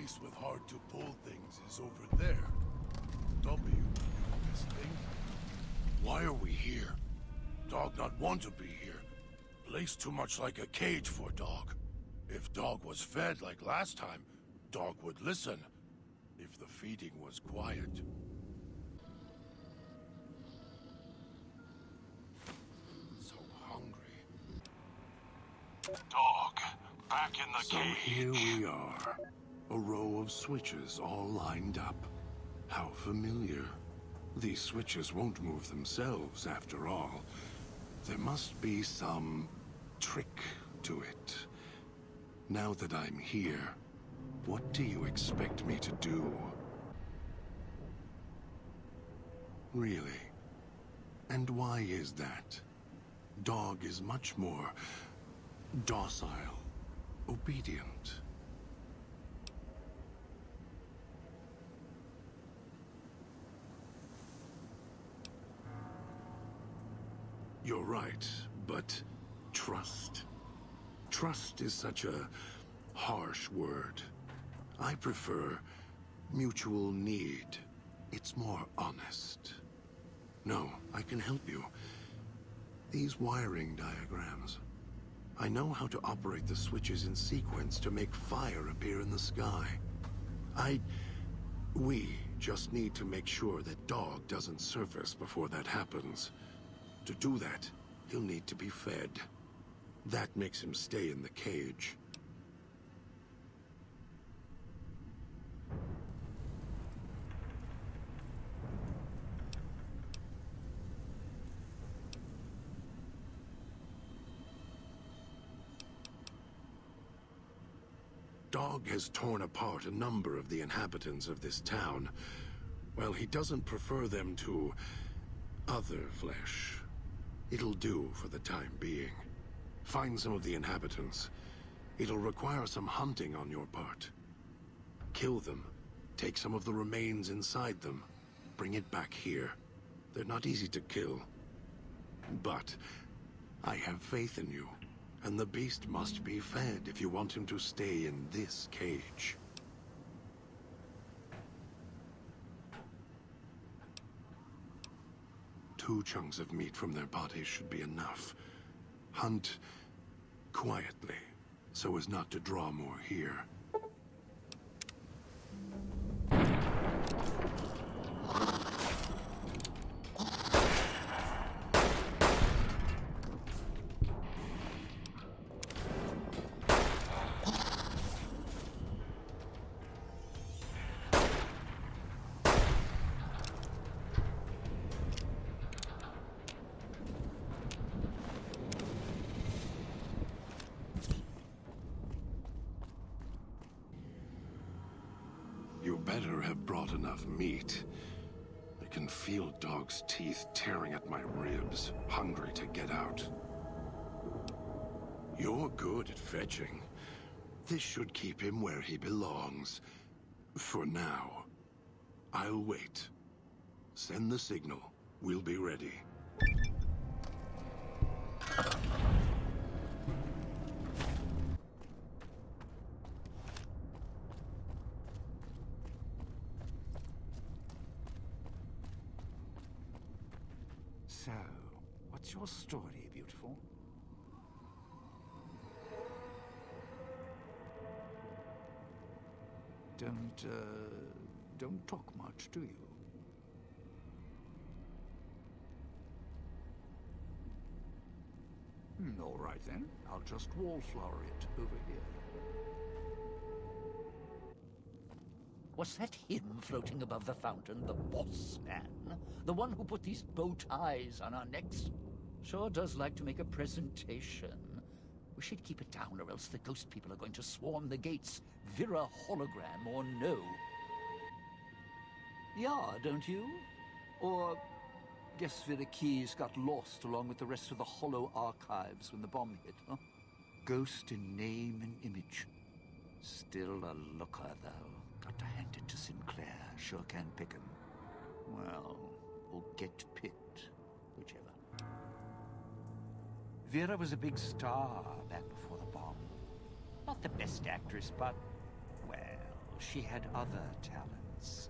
place with hard-to-pull things is over there. W, this thing. Why are we here? Dog not want to be here. Place too much like a cage for dog. If dog was fed like last time, dog would listen. If the feeding was quiet. So hungry. Dog, back in the So cage. here we are. A row of switches all lined up. How familiar. These switches won't move themselves, after all. There must be some trick to it. Now that I'm here, what do you expect me to do? Really? And why is that? Dog is much more docile, obedient. You're right, but trust? Trust is such a harsh word. I prefer mutual need. It's more honest. No, I can help you. These wiring diagrams. I know how to operate the switches in sequence to make fire appear in the sky. We just need to make sure that Dog doesn't surface before that happens. To do that, he'll need to be fed. That makes him stay in the cage. Dog has torn apart a number of the inhabitants of this town. Well, he doesn't prefer them to other flesh. It'll do for the time being. Find some of the inhabitants. It'll require some hunting on your part. Kill them. Take some of the remains inside them. Bring it back here. They're not easy to kill. But I have faith in you. And the beast must be fed if you want him to stay in this cage. Two chunks of meat from their bodies should be enough. Hunt quietly, so as not to draw more here. You better have brought enough meat. I can feel Dog's teeth tearing at my ribs, hungry to get out. You're good at fetching. This should keep him where he belongs. For now. I'll wait. Send the signal. We'll be ready. So, what's your story, beautiful? Don't talk much, do you? All right then. I'll just wallflower it over here. Was that him floating above the fountain, the boss man? The one who put these bow ties on our necks? Sure does like to make a presentation. We should keep it down, or else the ghost people are going to swarm the gates. Vira hologram or no. Yeah, don't you? Or guess Vera Keys got lost along with the rest of the Holo archives when the bomb hit, huh? Ghost in name and image. Still a looker, though. Got to hand it to Sinclair. Sure can pick him. Well, or get picked. Whichever. Vera was a big star back before the bomb. Not the best actress, but, well, she had other talents.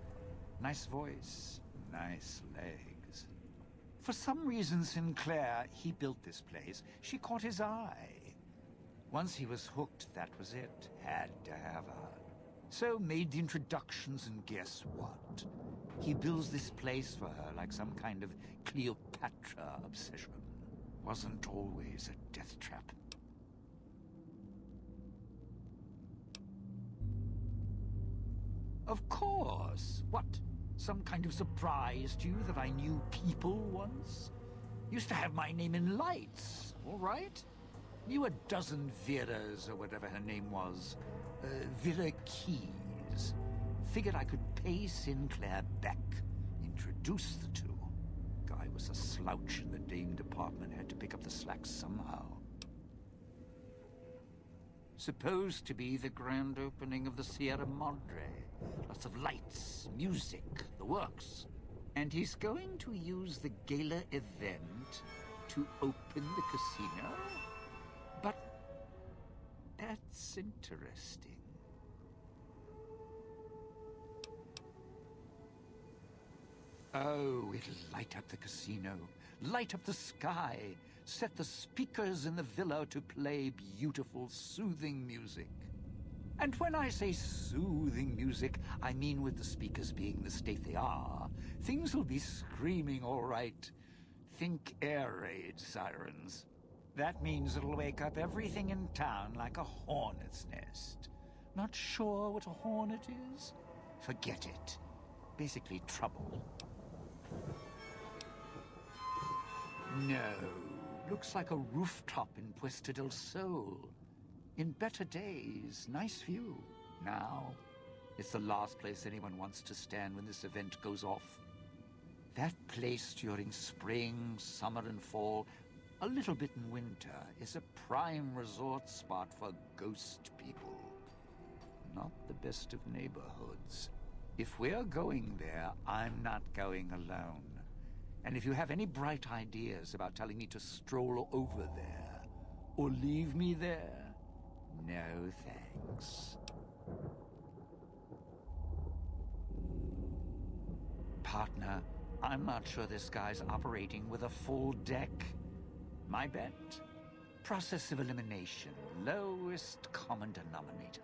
Nice voice, nice legs. For some reason, Sinclair, he built this place. She caught his eye. Once he was hooked, that was it. Had to have her. So made the introductions, and guess what? He builds this place for her like some kind of Cleopatra obsession. Wasn't always a death trap. Of course. What? Some kind of surprise to you that I knew people once? Used to have my name in lights, all right? Knew a dozen Veras, or whatever her name was. Vera Keys. Figured I could pay Sinclair back. Introduce the two. Guy was a slouch in the dame department. Had to pick up the slack somehow. Supposed to be the grand opening of the Sierra Madre. Lots of lights, music, the works. And he's going to use the Gala event to open the casino? But that's interesting. Oh, it'll light up the casino, light up the sky, set the speakers in the villa to play beautiful, soothing music. And when I say soothing music, I mean with the speakers being the state they are, things will be screaming all right. Think air raid sirens. That means it'll wake up everything in town like a hornet's nest. Not sure what a hornet is? Forget it. Basically trouble. No. Looks like a rooftop in Puesta del Sol. In better days, nice view. Now, it's the last place anyone wants to stand when this event goes off. That place during spring, summer, and fall, a little bit in winter, is a prime resort spot for ghost people. Not the best of neighborhoods. If we're going there, I'm not going alone. And if you have any bright ideas about telling me to stroll over there, or leave me there, no thanks. Partner, I'm not sure this guy's operating with a full deck. My bet? Process of elimination, lowest common denominator.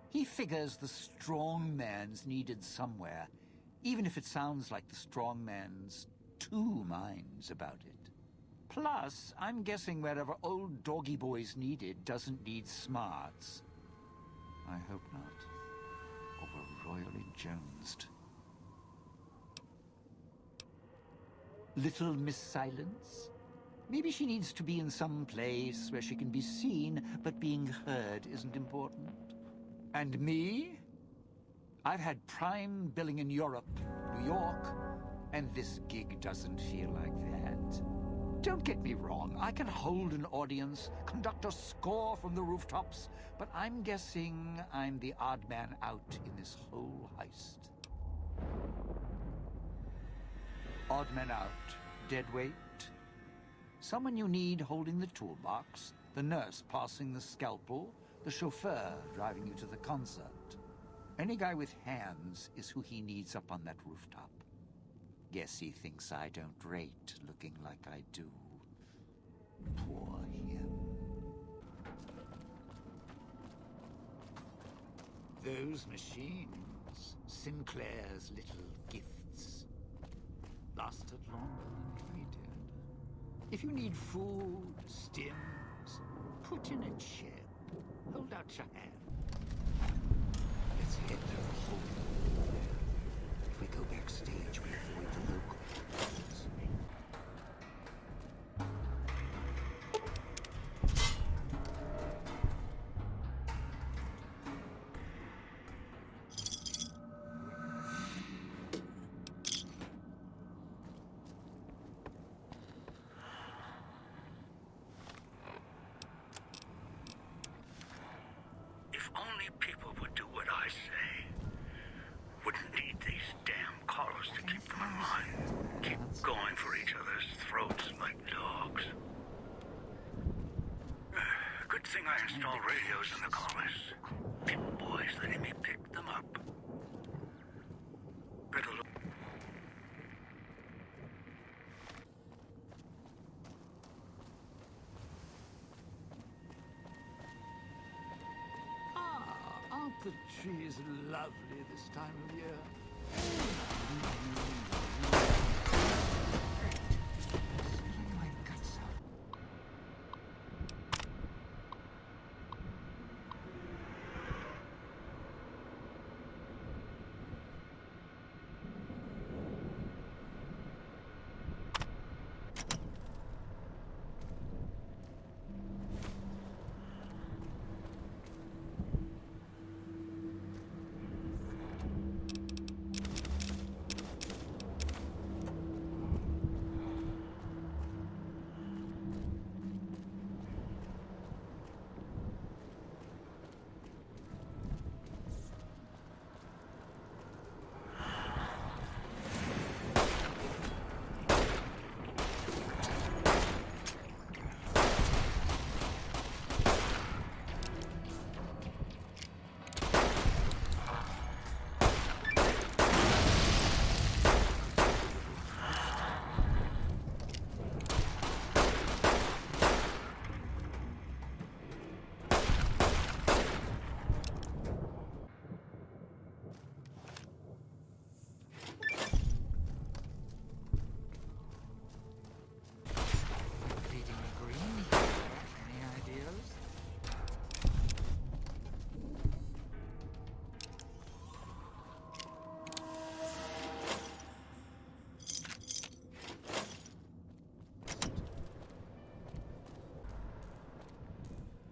He figures the strong man's needed somewhere, even if it sounds like the strong man's two minds about it. Plus, I'm guessing wherever old doggy boy's needed doesn't need smarts. I hope not. Or we're royally jonesed. Little Miss Silence? Maybe she needs to be in some place where she can be seen, but being heard isn't important. And me? I've had prime billing in Europe, New York, and this gig doesn't feel like that. Don't get me wrong, I can hold an audience, conduct a score from the rooftops, but I'm guessing I'm the odd man out in this whole heist. Odd man out, dead weight. Someone you need holding the toolbox, the nurse passing the scalpel, the chauffeur driving you to the concert. Any guy with hands is who he needs up on that rooftop. Guess he thinks I don't rate looking like I do. Poor him. Those machines, Sinclair's little gifts, lasted longer than we did. If you need food, stims, put in a chip. Hold out your hand. Let's head to the hole. If we go backstage, we avoid the locals. If only people would do what I say. Wouldn't need these damn collars to keep them in line. Keep going for each other's throats like dogs. Good thing I installed radios in the collars. Pit boys letting me pick pick them up. Better look. Aren't the trees lovely this time of year? Singing my guts out.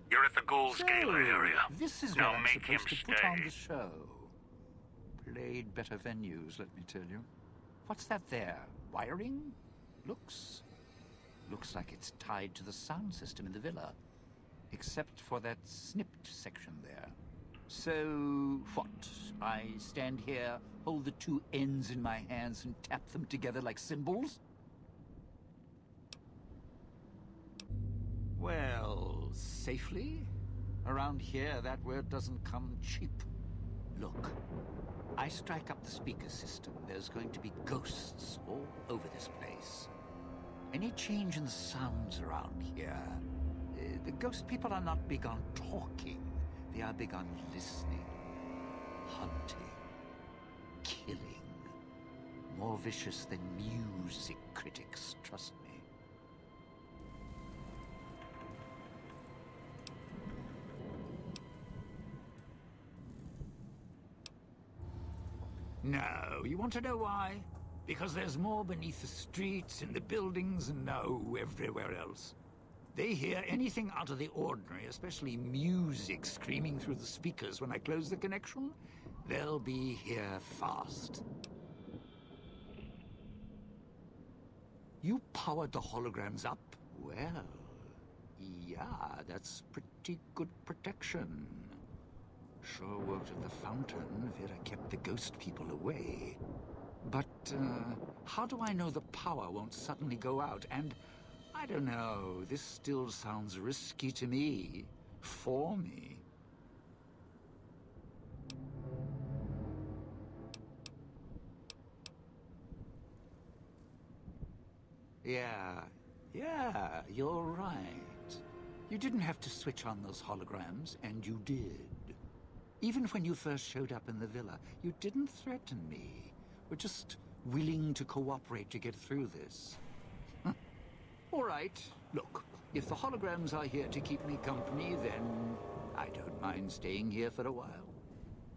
You're at the Ghoul's Gala area. This is Now where I'm make him supposed to put on stay. the show. Played better venues, let me tell you. What's that there? Wiring? Looks like it's tied to the sound system in the villa. Except for that snipped section there. So, what? I stand here, hold the two ends in my hands and tap them together like cymbals? Well, safely? Around here, that word doesn't come cheap. Look, I strike up the speaker system. There's going to be ghosts all over this place. Any change in the sounds around here, the ghost people are not big on talking. They are big on listening, hunting, killing. More vicious than music critics, trust me. No, you want to know why? Because there's more beneath the streets, in the buildings, and no, everywhere else. They hear anything out of the ordinary, especially music screaming through the speakers when I close the connection. They'll be here fast. You powered the holograms up? Well, yeah, that's pretty good protection. Sure worked at the fountain. Vera kept the ghost people away. But, how do I know the power won't suddenly go out? And, I don't know, this still sounds risky to me. For me. Yeah, you're right. You didn't have to switch on those holograms, and you did. Even when you first showed up in the villa, you didn't threaten me. We're just willing to cooperate to get through this. All right, look, if the holograms are here to keep me company, then I don't mind staying here for a while.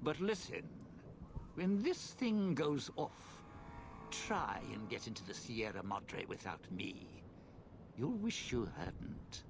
But listen, when this thing goes off, try and get into the Sierra Madre without me. You'll wish you hadn't.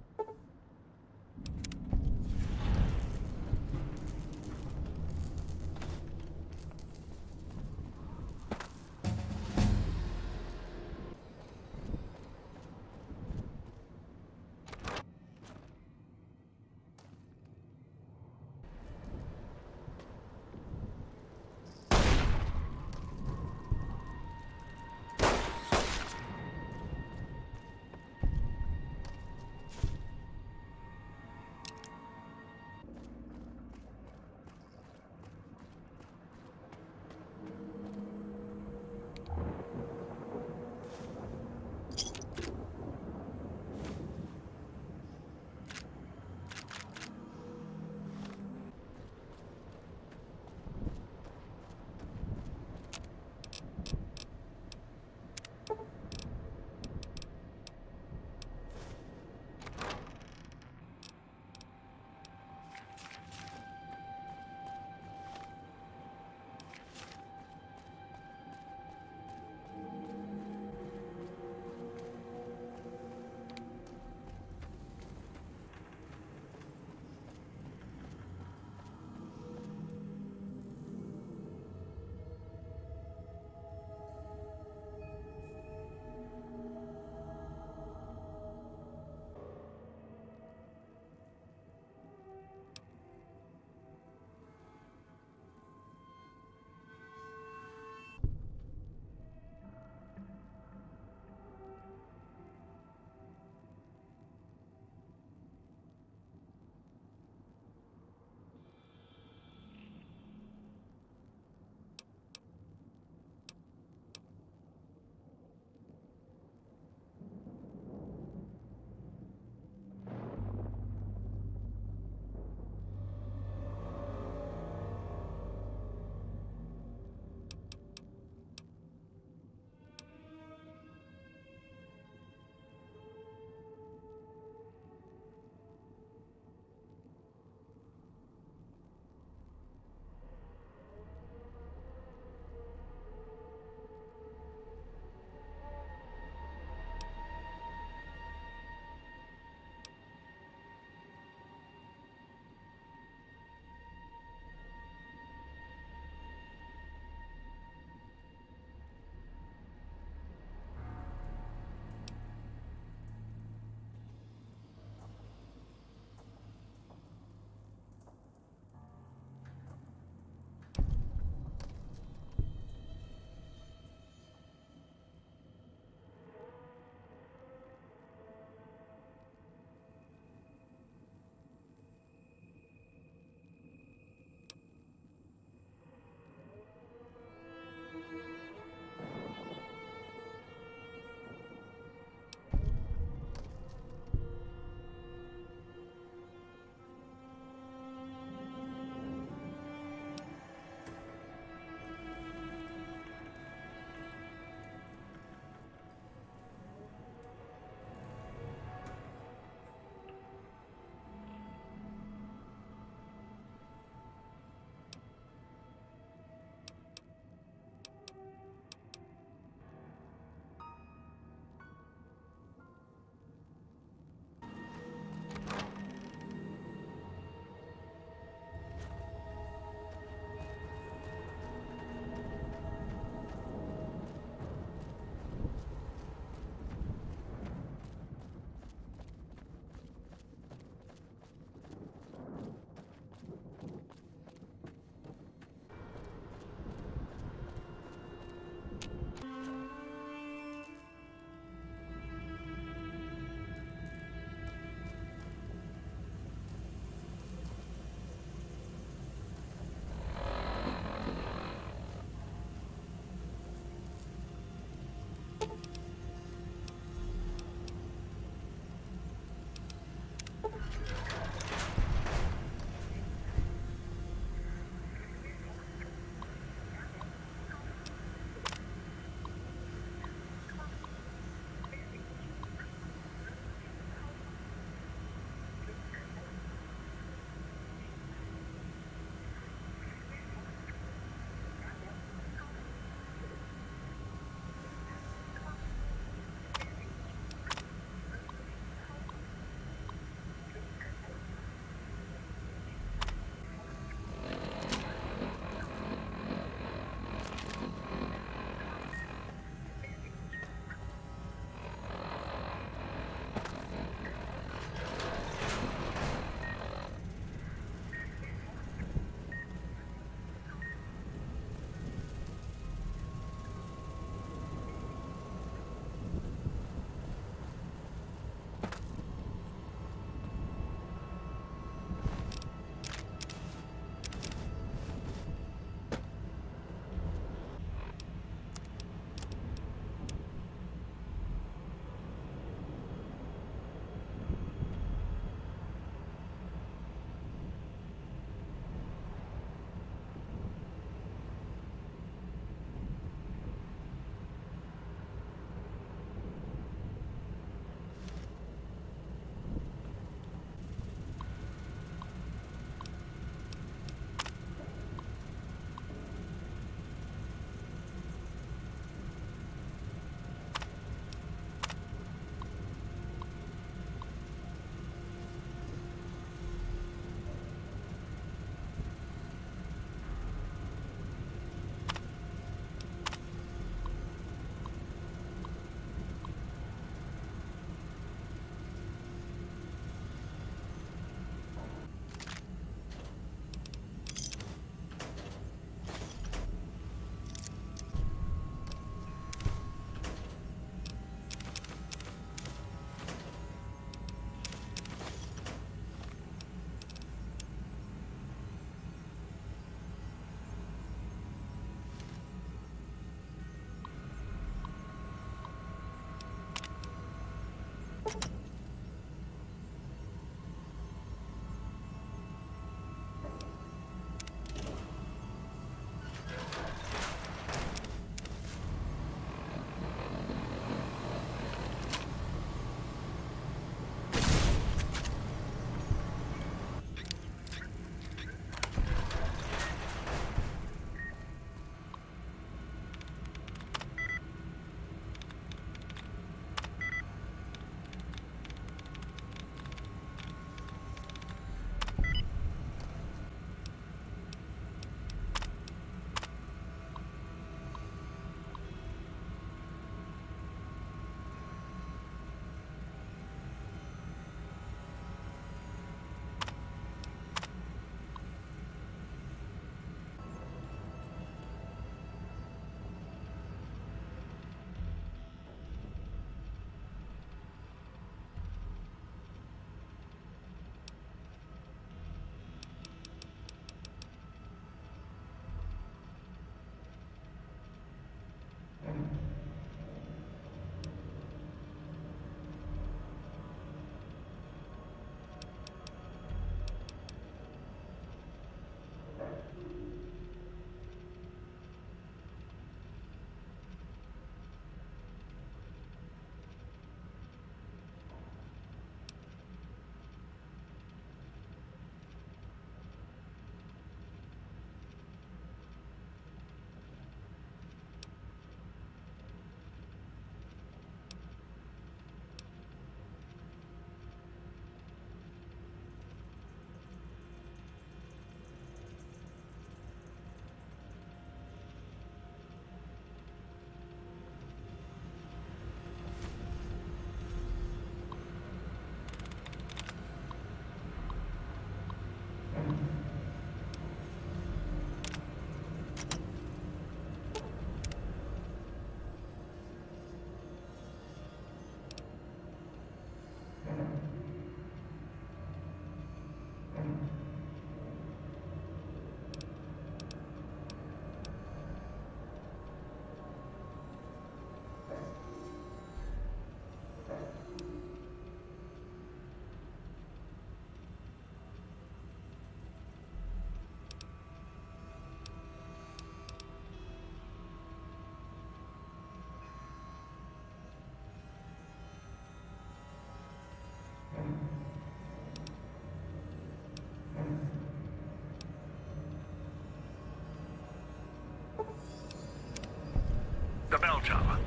control tower.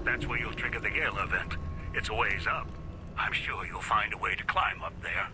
That's where you'll trigger the Gala event. It's a ways up. I'm sure you'll find a way to climb up there.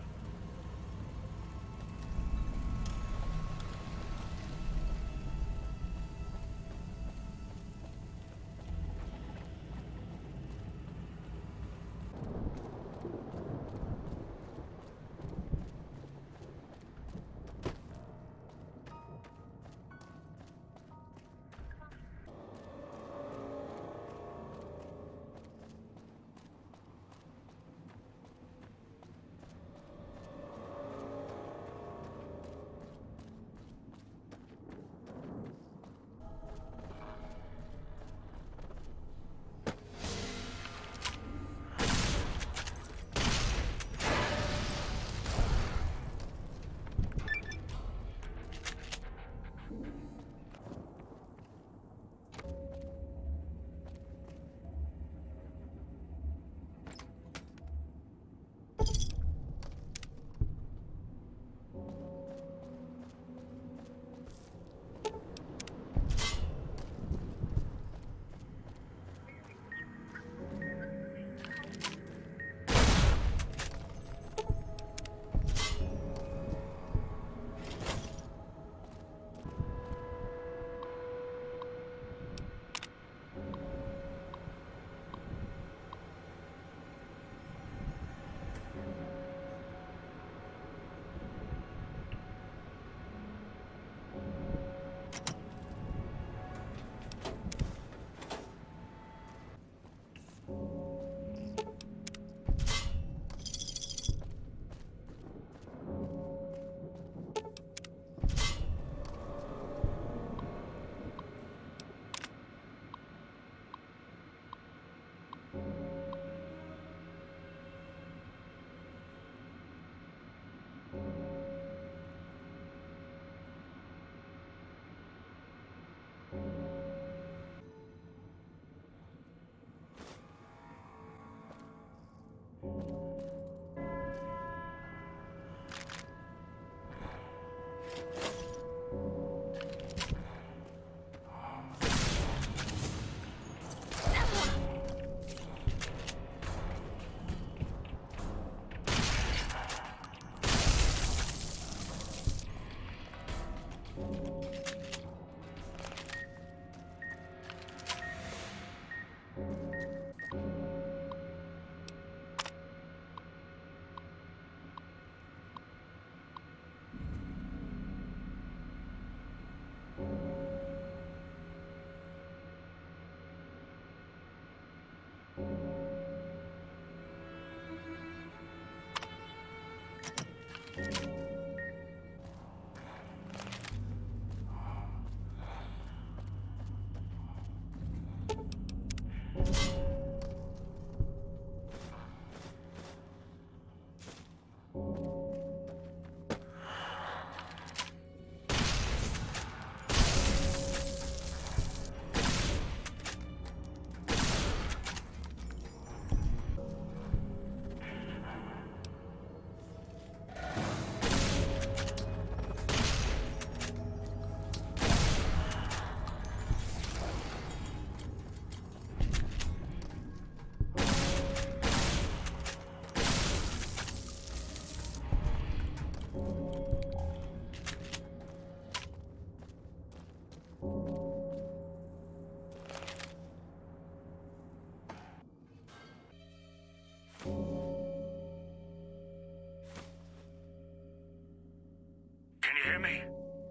Hear me?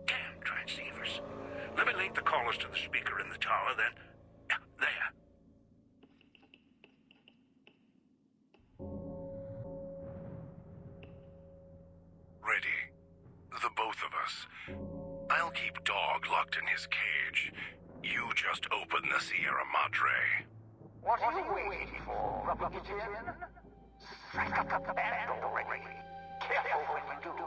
Damn transceivers. Let me link the callers to the speaker in the tower, then. Yeah, there. Ready. The both of us. I'll keep Dog locked in his cage. You just open the Sierra Madre. What are you waiting for, Rubber Kitten? Strike up the band already. Careful when you do.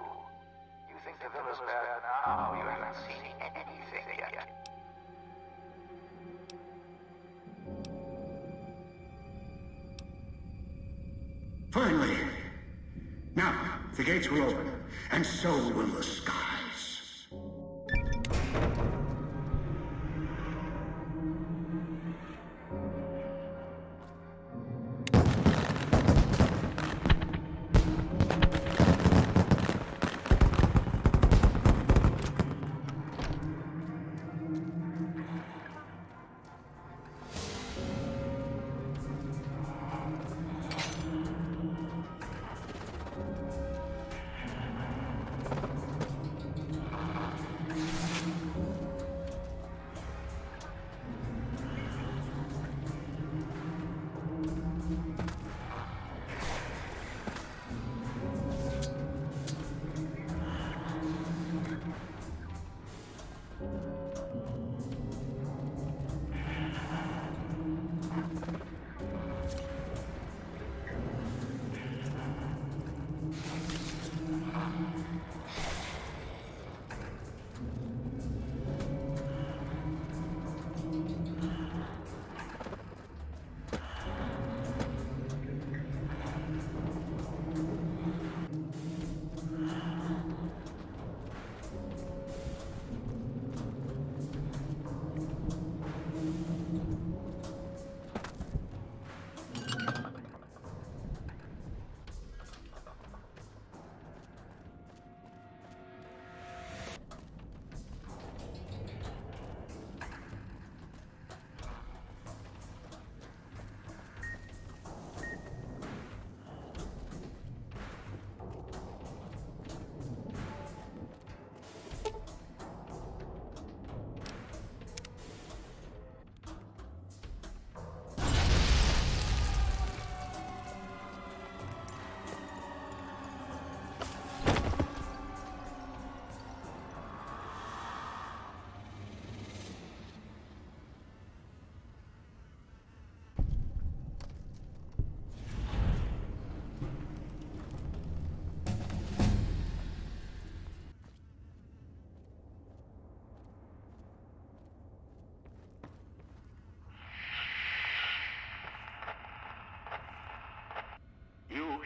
You think the villa's bad now? You haven't seen anything yet. Finally! Now, the gates will open, and so will the skies.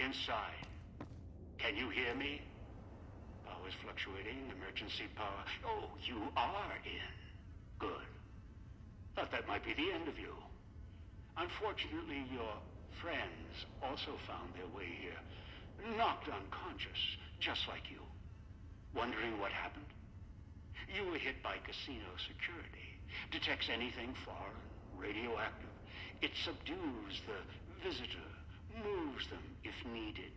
inside? Can you hear me? Power's fluctuating. Emergency power. Oh, you are in. Good. Thought that might be the end of you. Unfortunately, your friends also found their way here. Knocked unconscious, just like you. Wondering what happened? You were hit by casino security. Detects anything foreign, radioactive. It subdues the visitor, moves them if needed.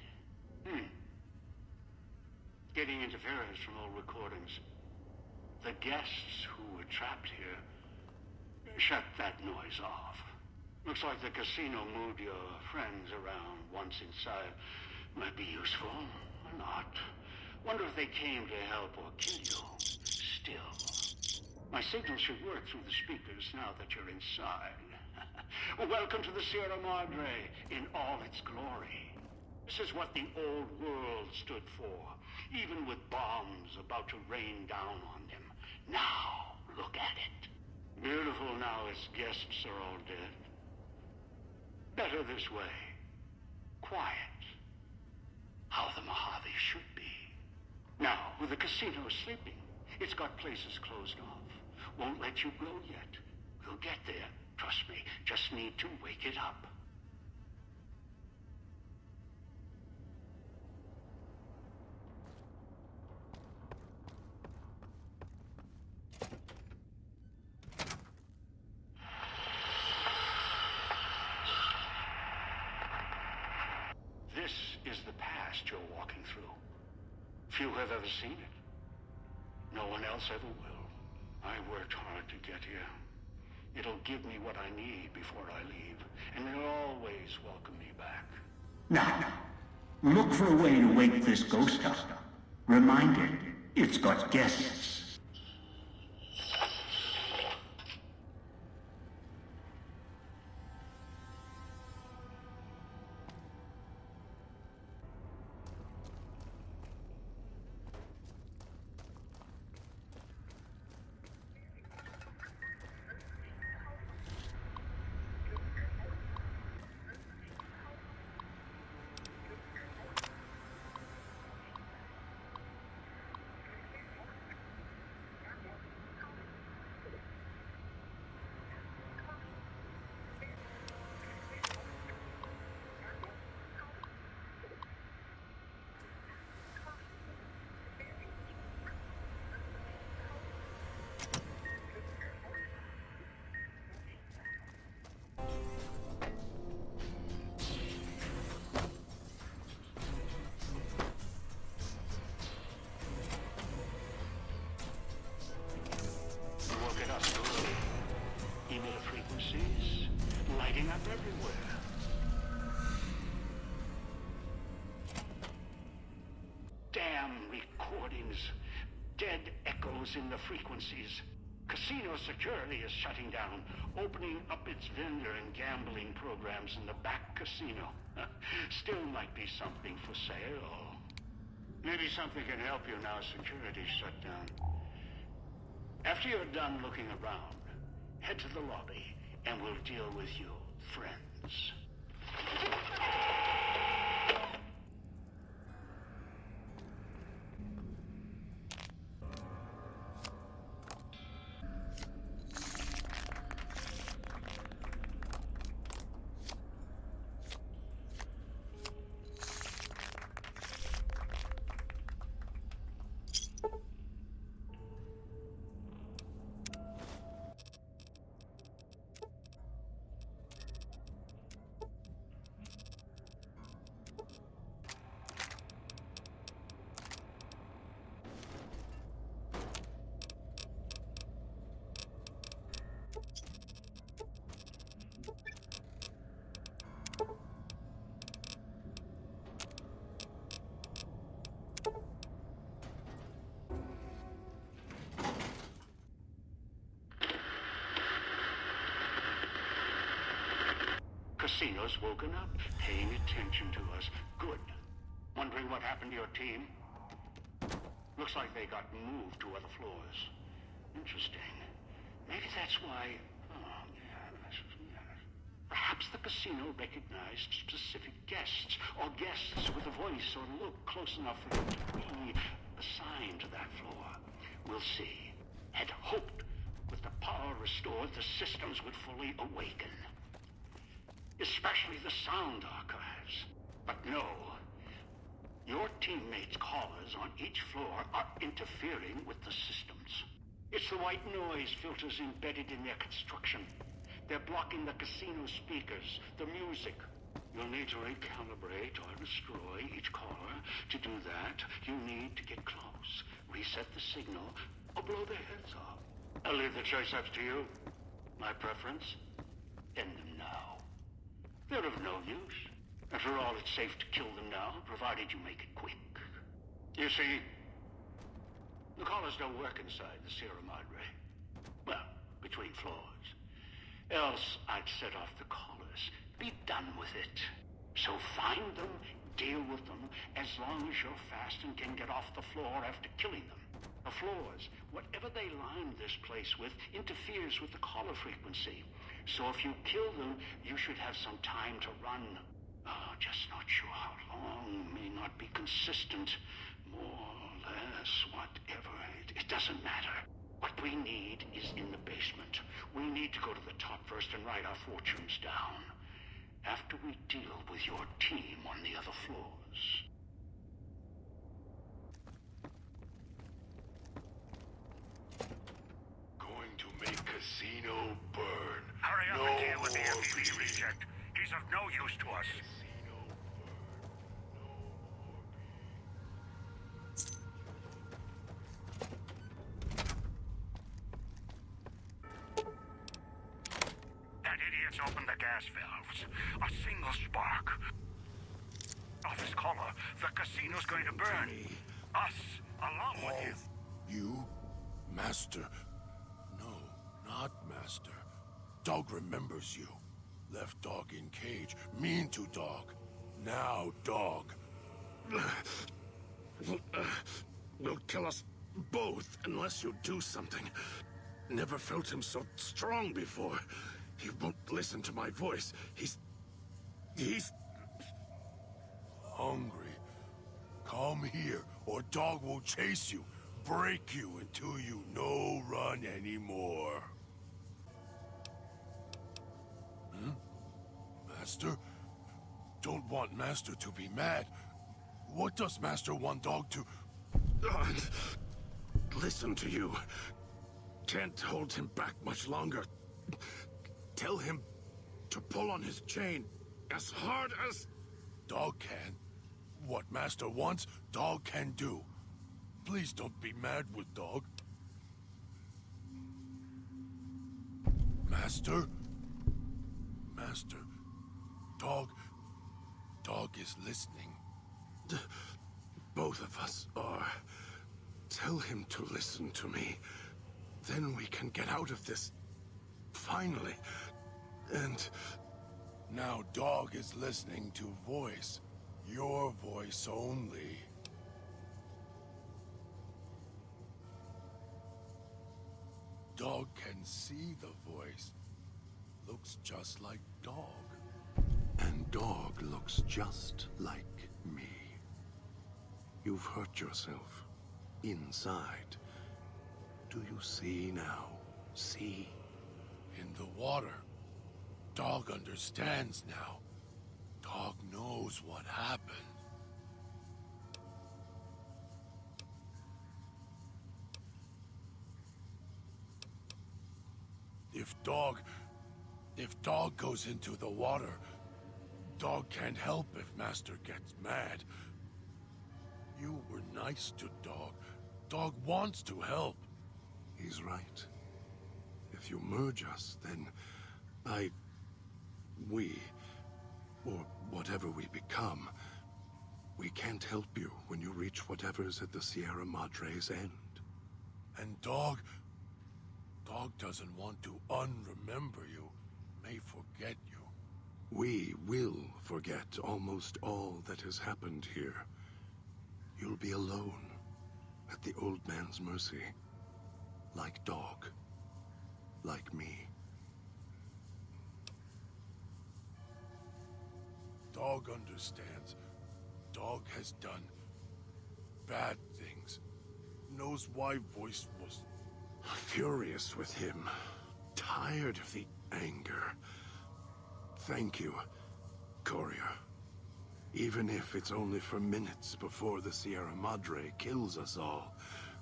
Getting interference from old recordings. The guests who were trapped here shut that noise off. Looks like the casino moved your friends around once inside. Might be useful, or not. Wonder if they came to help or kill you. Still, my signal should work through the speakers now that you're inside. Welcome to the Sierra Madre in all its glory. This is what the old world stood for, even with bombs about to rain down on them. Now, look at it. Beautiful now its guests are all dead. Better this way. Quiet. How the Mojave should be. Now, with the casino sleeping, it's got places closed off. Won't let you go yet. We'll get there. Trust me. Just need to wake it up. This is the past you're walking through. Few have ever seen it. No one else ever will. I worked hard to get here. It'll give me what I need before I leave, and it'll always welcome me back. Now, look for a way to wake this ghost up. Remind it, it's got guests. Everywhere. Damn recordings. Dead echoes in the frequencies. Casino security is shutting down, opening up its vendor and gambling programs in the back casino. Still might be something for sale. Maybe something can help you now security's shut down. After you're done looking around, head to the lobby and we'll deal with you. Friends. Casino's woken up, paying attention to us. Good. Wondering what happened to your team? Looks like they got moved to other floors. Interesting. Maybe that's why... Oh, yes. Perhaps the casino recognized specific guests, or guests with a voice or look close enough for him to be assigned to that floor. We'll see. Had hoped with the power restored, the systems would fully awaken. Especially the sound archives. But no. Your teammates' callers on each floor are interfering with the systems. It's the white noise filters embedded in their construction. They're blocking the casino speakers, the music. You'll need to recalibrate or destroy each caller. To do that, you need to get close, reset the signal, or blow their heads off. I'll leave the choice up to you. My preference? End them now. They're of no use. After all, it's safe to kill them now, provided you make it quick. You see, the callers don't work inside the Sierra Madre. Well, between floors. Else, I'd set off the callers. Be done with it. So find them, deal with them, as long as you're fast and can get off the floor after killing them. The floors, whatever they line this place with, interferes with the caller frequency. So if you kill them, you should have some time to run. Oh, just not sure how long. May not be consistent. More, less, whatever. It doesn't matter. What we need is in the basement. We need to go to the top first and write our fortunes down. After we deal with your team on the other floors. Going to make casino burn. Hurry up No and deal with the more MPV beating. reject. He's of no use to us. Casino burn. No more That idiot's opened the gas valves. A single spark. Off his collar, the casino's going to burn. Us, along with him. You? Master? No, not Master. Dog remembers you. Left dog in cage. Mean to dog. Now dog. Will kill us both unless you do something. Never felt him so strong before. He won't listen to my voice. He's Hungry. Come here, or dog will chase you. Break you until you no run anymore. Master? Don't want Master to be mad. What does Master want dog to... listen to you. Can't hold him back much longer. Tell him to pull on his chain as hard as... Dog can. What Master wants, dog can do. Please don't be mad with dog. Master? Master. Dog is listening. Both of us are. Tell him to listen to me. Then we can get out of this. Finally. And... Now dog is listening to voice. Your voice only. Dog can see the voice. Looks just like dog. And dog looks just like me. You've hurt yourself. Inside. Do you see now? See? In the water. Dog understands now. Dog knows what happened. If dog goes into the water, dog can't help if Master gets mad. You were nice to dog. Dog wants to help. He's right. If you merge us, then we, or whatever we become, we can't help you when you reach whatever's at the Sierra Madre's end. And dog doesn't want to unremember you, may forget you. We will forget almost all that has happened here. You'll be alone, at the old man's mercy. Like dog. Like me. Dog understands. Dog has done bad things. Knows why Voice was furious with him. Tired of the anger. Thank you, Courier. Even if it's only for minutes before the Sierra Madre kills us all,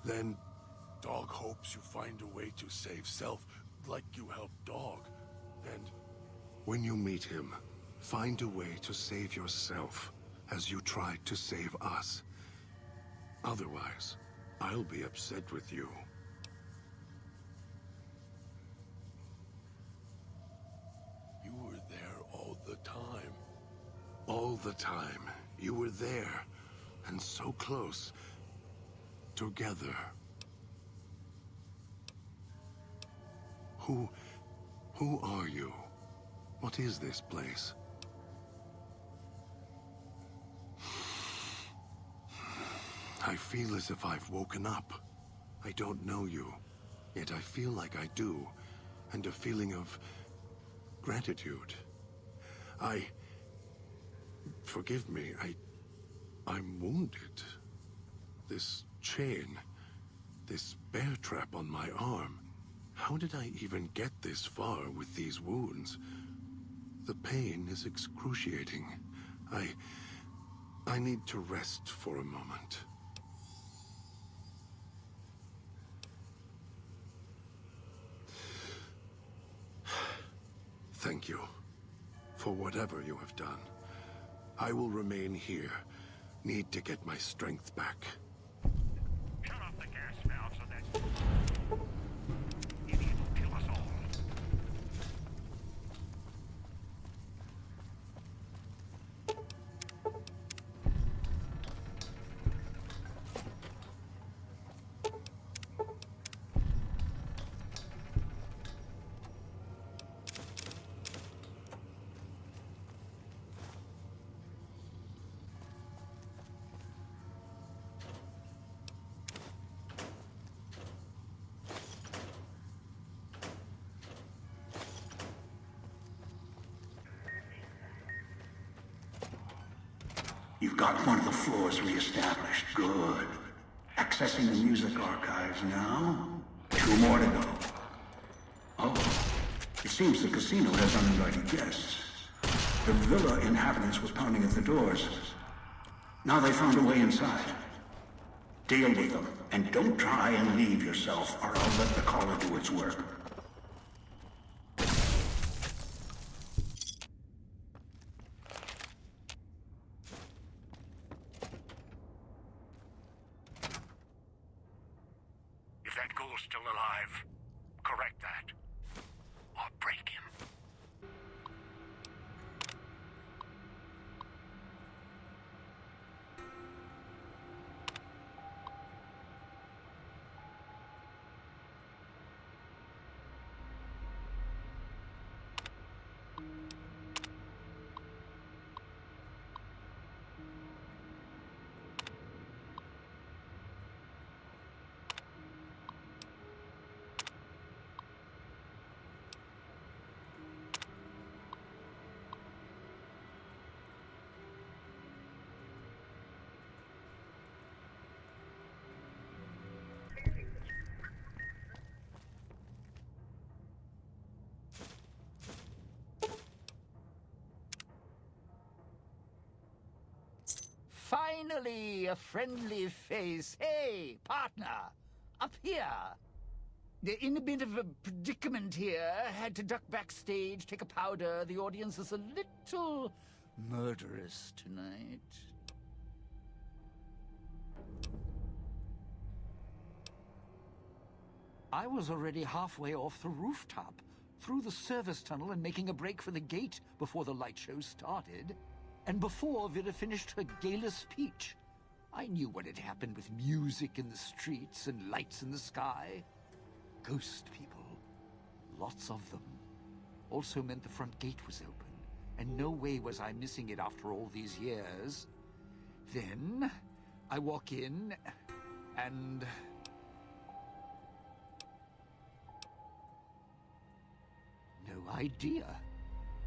then Dog hopes you find a way to save self, like you helped Dog. And when you meet him, find a way to save yourself, as you tried to save us. Otherwise, I'll be upset with you. you were there all the time. All the time, you were there, and so close. Together. Who are you? What is this place? I feel as if I've woken up. I don't know you, yet I feel like I do, and a feeling of gratitude. Forgive me, I'm wounded. This chain, this bear trap on my arm. How did I even get this far with these wounds? The pain is excruciating. I need to rest for a moment. Thank you for whatever you have done. I will remain here. Need to get my strength back. Shut off the gas valve so that idiot will kill us all. You've got one of the floors reestablished. Good. Accessing the music archives now. 2 more to go. Oh, it seems the casino has uninvited guests. The villa inhabitants was pounding at the doors. Now they found a way inside. Deal with them, and don't try and leave yourself, or I'll let the caller do its work. If that ghoul's still alive, correct that. Or break him. Finally, a friendly face. Hey, partner, up here. They're in a bit of a predicament here. Had to duck backstage, take a powder. The audience is a little murderous tonight. I was already halfway off the rooftop, through the service tunnel and making a break for the gate before the light show started. And before Vera finished her gala speech. I knew what had happened with music in the streets and lights in the sky. Ghost people. Lots of them. Also meant the front gate was open. And no way was I missing it after all these years. Then, I walk in, and... no idea.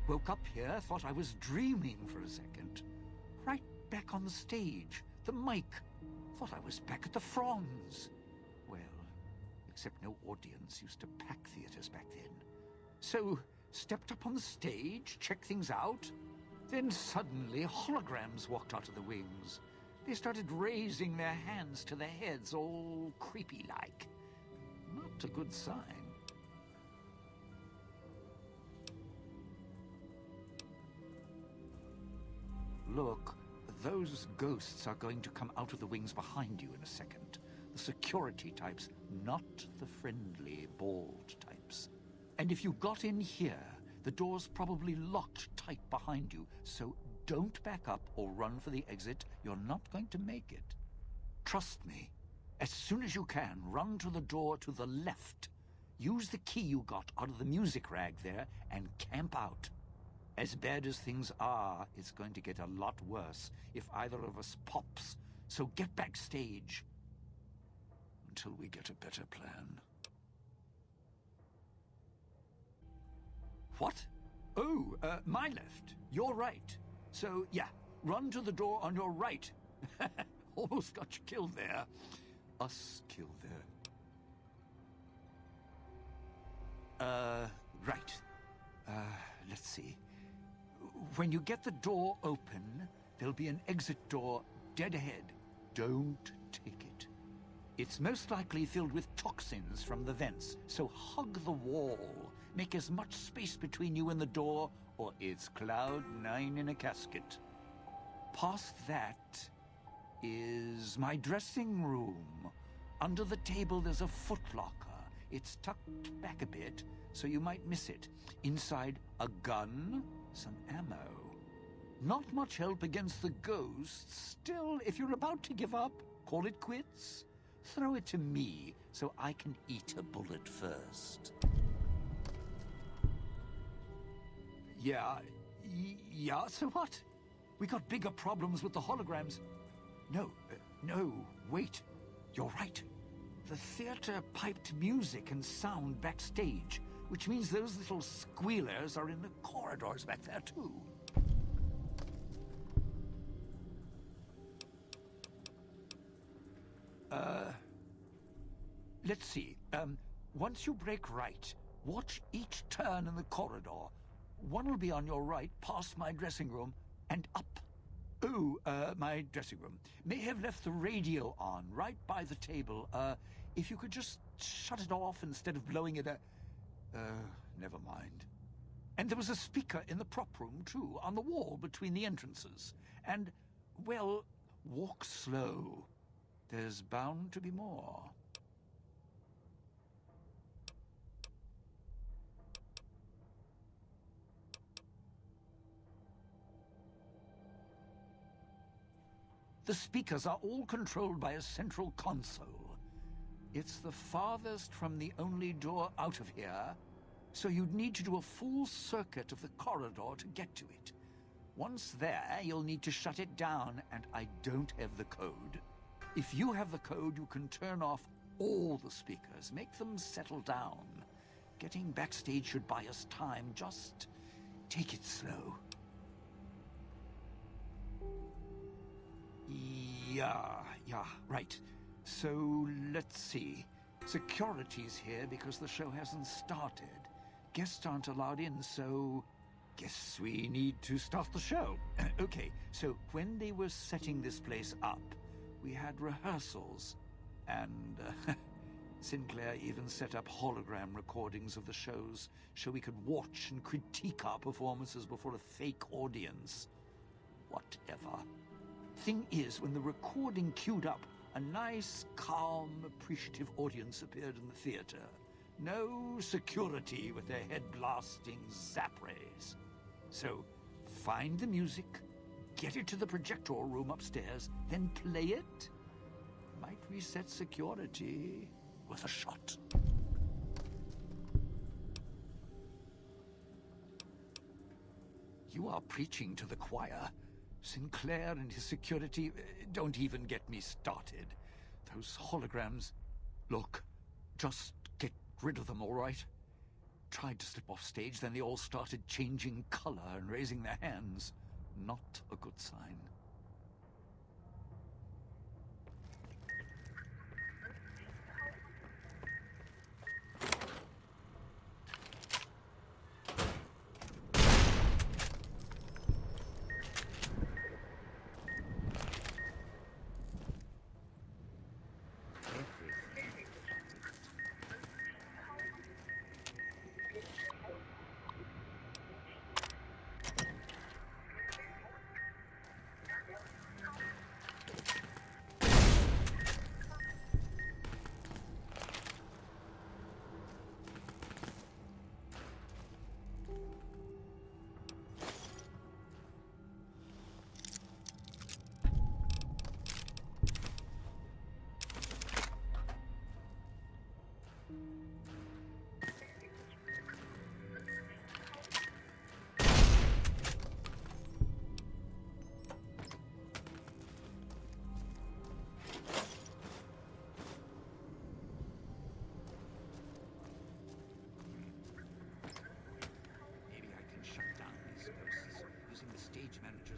Woke up here, thought I was dreaming for a second. Right back on the stage, the mic. Thought I was back at the Franz. Well, except no audience used to pack theaters back then. So, stepped up on the stage, checked things out. Then suddenly, holograms walked out of the wings. They started raising their hands to their heads, all creepy-like. Not a good sign. Look, those ghosts are going to come out of the wings behind you in a second. The security types, not the friendly, bald types. And if you got in here, the door's probably locked tight behind you, so don't back up or run for the exit. You're not going to make it. Trust me. As soon as you can, run to the door to the left. Use the key you got out of the music rag there and camp out. As bad as things are, it's going to get a lot worse if either of us pops. So get backstage until we get a better plan. What? Oh, my left. Your right. So, yeah, run to the door on your right. Almost got you killed there. Us killed there. Right. Let's see. When you get the door open, there'll be an exit door dead ahead. Don't take it. It's most likely filled with toxins from the vents, so hug the wall. Make as much space between you and the door, or it's Cloud 9 in a casket. Past that is my dressing room. Under the table there's a footlocker. It's tucked back a bit, so you might miss it. Inside, a gun, some ammo. Not much help against the ghosts. Still, if you're about to give up, call it quits. Throw it to me, so I can eat a bullet first. Yeah, so what? We got bigger problems with the holograms. No, wait. You're right. The theater piped music and sound backstage, which means those little squealers are in the corridors back there, too. Let's see. Once you break right, watch each turn in the corridor. One will be on your right, past my dressing room, and up. Oh, my dressing room. May have left the radio on, right by the table. If you could just shut it off instead of blowing it never mind. And there was a speaker in the prop room, too, on the wall between the entrances. And, well, walk slow. There's bound to be more. The speakers are all controlled by a central console. It's the farthest from the only door out of here, so you'd need to do a full circuit of the corridor to get to it. Once there, you'll need to shut it down, and I don't have the code. If you have the code, you can turn off all the speakers, make them settle down. Getting backstage should buy us time. Just take it slow. Yeah, right. So, let's see. Security's here because the show hasn't started. Guests aren't allowed in, so guess we need to start the show. Okay, so when they were setting this place up, we had rehearsals, and Sinclair even set up hologram recordings of the shows so we could watch and critique our performances before a fake audience. Whatever. Thing is, when the recording queued up, a nice, calm, appreciative audience appeared in the theater. No security with their head-blasting zaprays. So, find the music, get it to the projector room upstairs, then play it. Might reset security with a shot. You are preaching to the choir. Sinclair and his security, don't even get me started. Those holograms, look, just get rid of them, all right? tried to slip off stage, then they all started changing color and raising their hands. Not a good sign.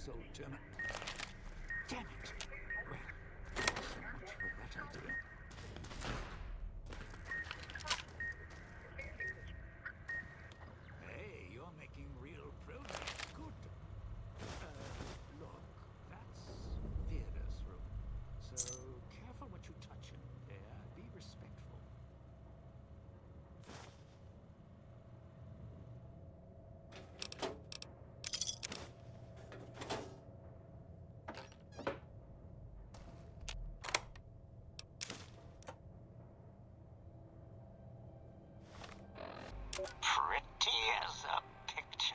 Old German. Damn it! Well, so much for that idea. Hey, you're making real progress. Good. Look, that's Vera's room. So careful what you touch in there. Be respectful. Pretty as a picture.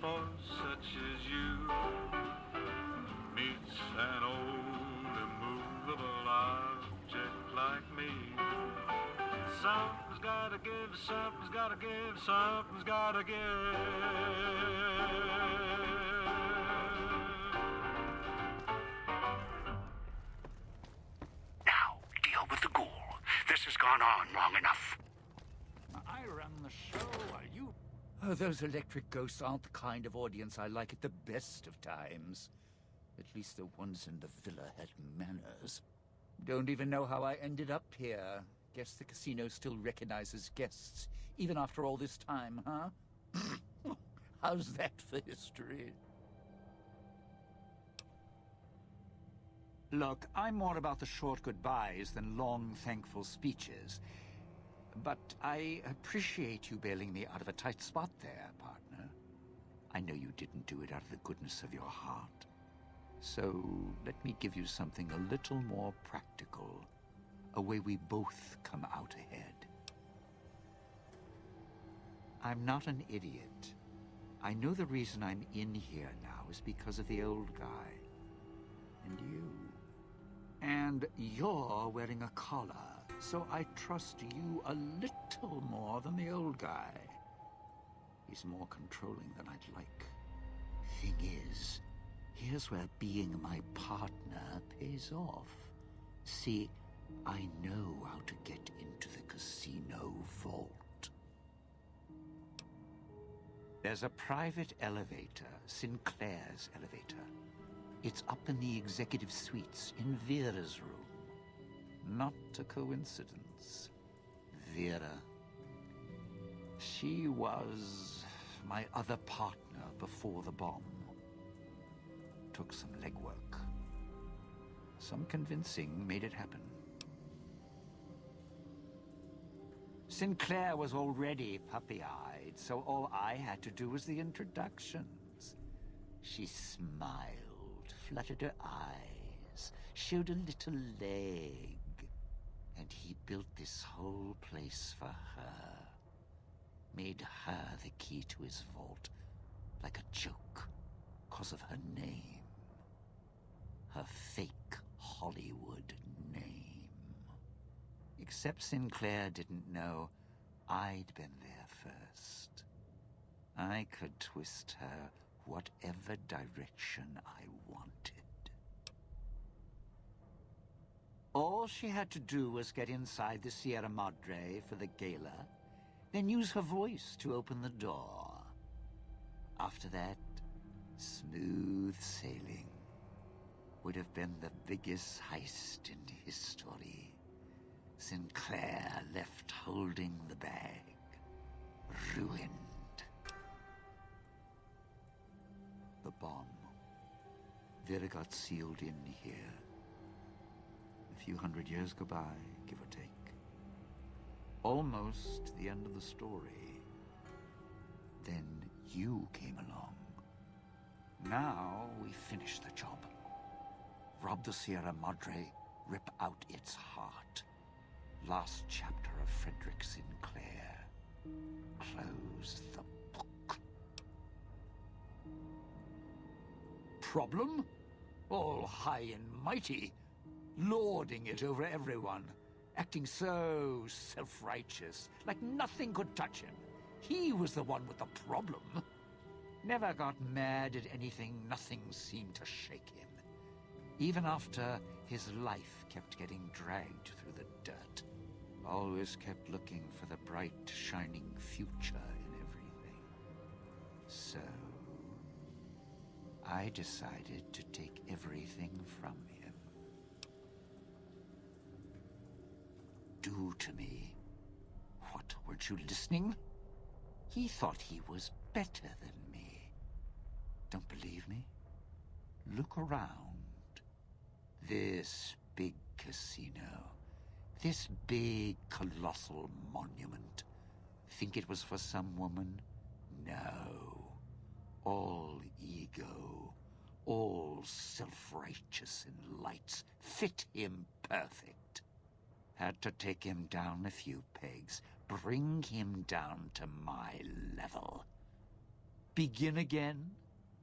Force such as you meets an old immovable object like me. Something's gotta give, something's gotta give, something's gotta give. Now, deal with the ghoul. This has gone on long enough. I run the show while you... Oh, those electric ghosts aren't the kind of audience I like at the best of times. At least the ones in the villa had manners. Don't even know how I ended up here. Guess the casino still recognizes guests, even after all this time, huh? How's that for history? Look, I'm more about the short goodbyes than long, thankful speeches. But I appreciate you bailing me out of a tight spot there, partner. I know you didn't do it out of the goodness of your heart. So let me give you something a little more practical. A way we both come out ahead. I'm not an idiot. I know the reason I'm in here now is because of the old guy. And you. And you're wearing a collar. So I trust you a little more than the old guy. He's more controlling than I'd like. Thing is, here's where being my partner pays off. See, I know how to get into the casino vault. There's a private elevator, Sinclair's elevator. It's up in the executive suites in Vera's room. Not a coincidence. Vera. She was my other partner before the bomb. Took some legwork. Some convincing made it happen. Sinclair was already puppy-eyed, so all I had to do was the introductions. She smiled fluttered her eyes, showed a little leg. And he built this whole place for her. Made her the key to his vault, like a joke, 'cause of her name. Her fake Hollywood name. Except Sinclair didn't know I'd been there first. I could twist her whatever direction I wanted. All she had to do was get inside the Sierra Madre for the Gala, then use her voice to open the door. After that, smooth sailing. Would have been the biggest heist in history. Sinclair left holding the bag. Ruined. The bomb. Vera got sealed in here. A few hundred years go by, give or take. Almost the end of the story. Then you came along. Now we finish the job. Rob the Sierra Madre, rip out its heart. Last chapter of Frederick Sinclair. Close the book. Problem? All high and mighty, lording it over everyone, acting so self-righteous, like nothing could touch him. He was the one with the problem. Never got mad at anything, nothing seemed to shake him. Even after his life kept getting dragged through the dirt. Always kept looking for the bright, shining future in everything. So, I decided to take everything from him. Do to me. What, weren't you listening? He thought he was better than me. Don't believe me? Look around. This big casino. This big, colossal monument. Think it was for some woman? No. All ego. All self-righteous and lights. Fit him perfect. Had to take him down a few pegs. Bring him down to my level. Begin again?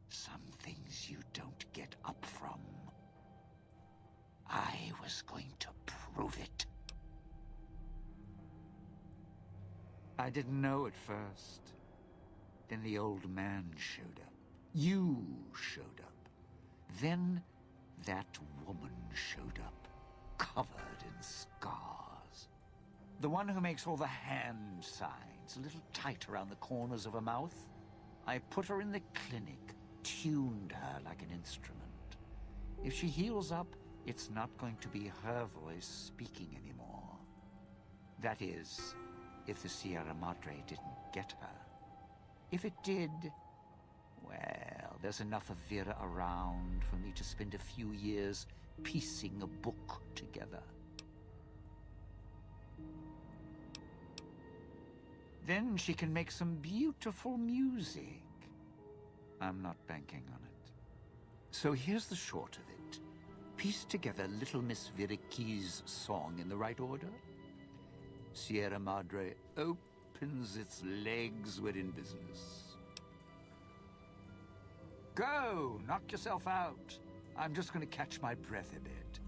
Some things you don't get up from. I was going to prove it. I didn't know at first. Then the old man showed up. You showed up. Then that woman showed up, covered in scars. The one who makes all the hand signs, a little tight around the corners of her mouth. I put her in the clinic, tuned her like an instrument. If she heals up, it's not going to be her voice speaking anymore. That is, if the Sierra Madre didn't get her. If it did, well, there's enough of Vera around for me to spend a few years piecing a book together. Then she can make some beautiful music. I'm not banking on it. So here's the short of it. Piece together Little Miss Veriki's song in the right order. Sierra Madre opens its legs, we're in business. Go! Knock yourself out. I'm just going to catch my breath a bit.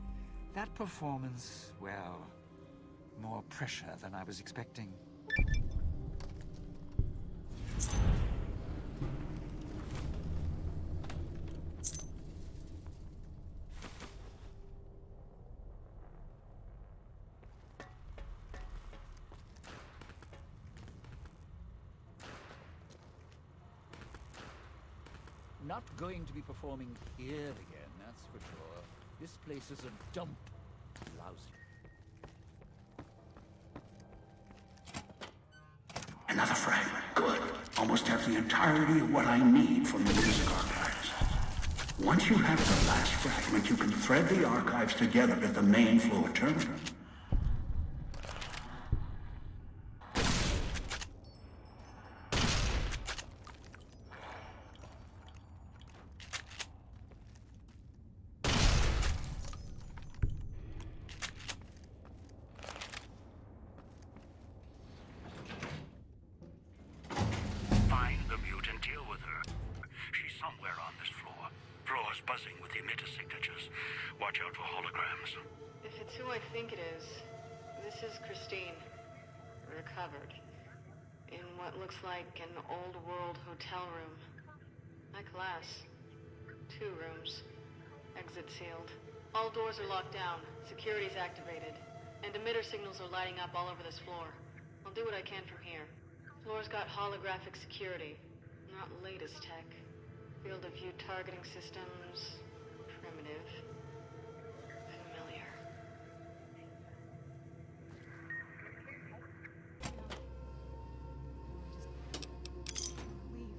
That performance, well, more pressure than I was expecting. Not going to be performing here again, that's for sure. This place is a dump. Lousy. Another fragment. Good. Almost have the entirety of what I need from the music archives. Once you have the last fragment, you can thread the archives together at the main floor terminal. floor's buzzing with emitter signatures. Watch out for holograms. If it's who I think it is, this is Christine. Recovered. In what looks like an old-world hotel room. High class. 2 rooms. Exit sealed. All doors are locked down. Security's activated. And emitter signals are lighting up all over this floor. I'll do what I can from here. Floor's got holographic security. Not latest tech. Field of view targeting systems. Primitive. Familiar. Leave.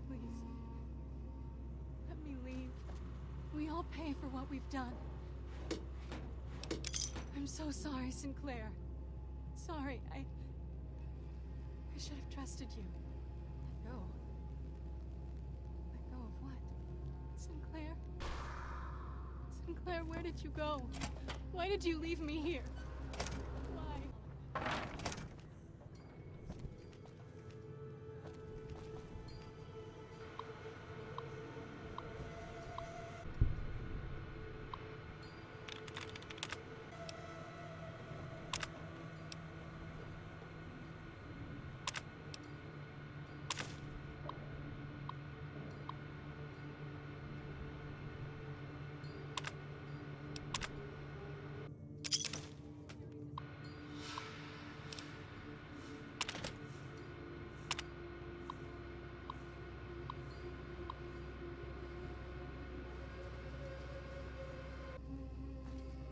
Please. Let me leave. We all pay for what we've done. I'm so sorry, Sinclair. Sorry, I should have trusted you. Let go. Let go of what? Sinclair? Sinclair, where did you go? Why did you leave me here? Why?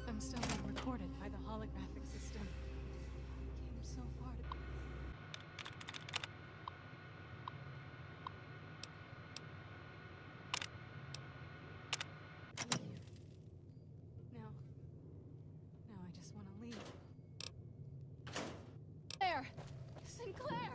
I'm still being recorded by the holographic system. Came so far to... Now I just want to leave. There! Sinclair!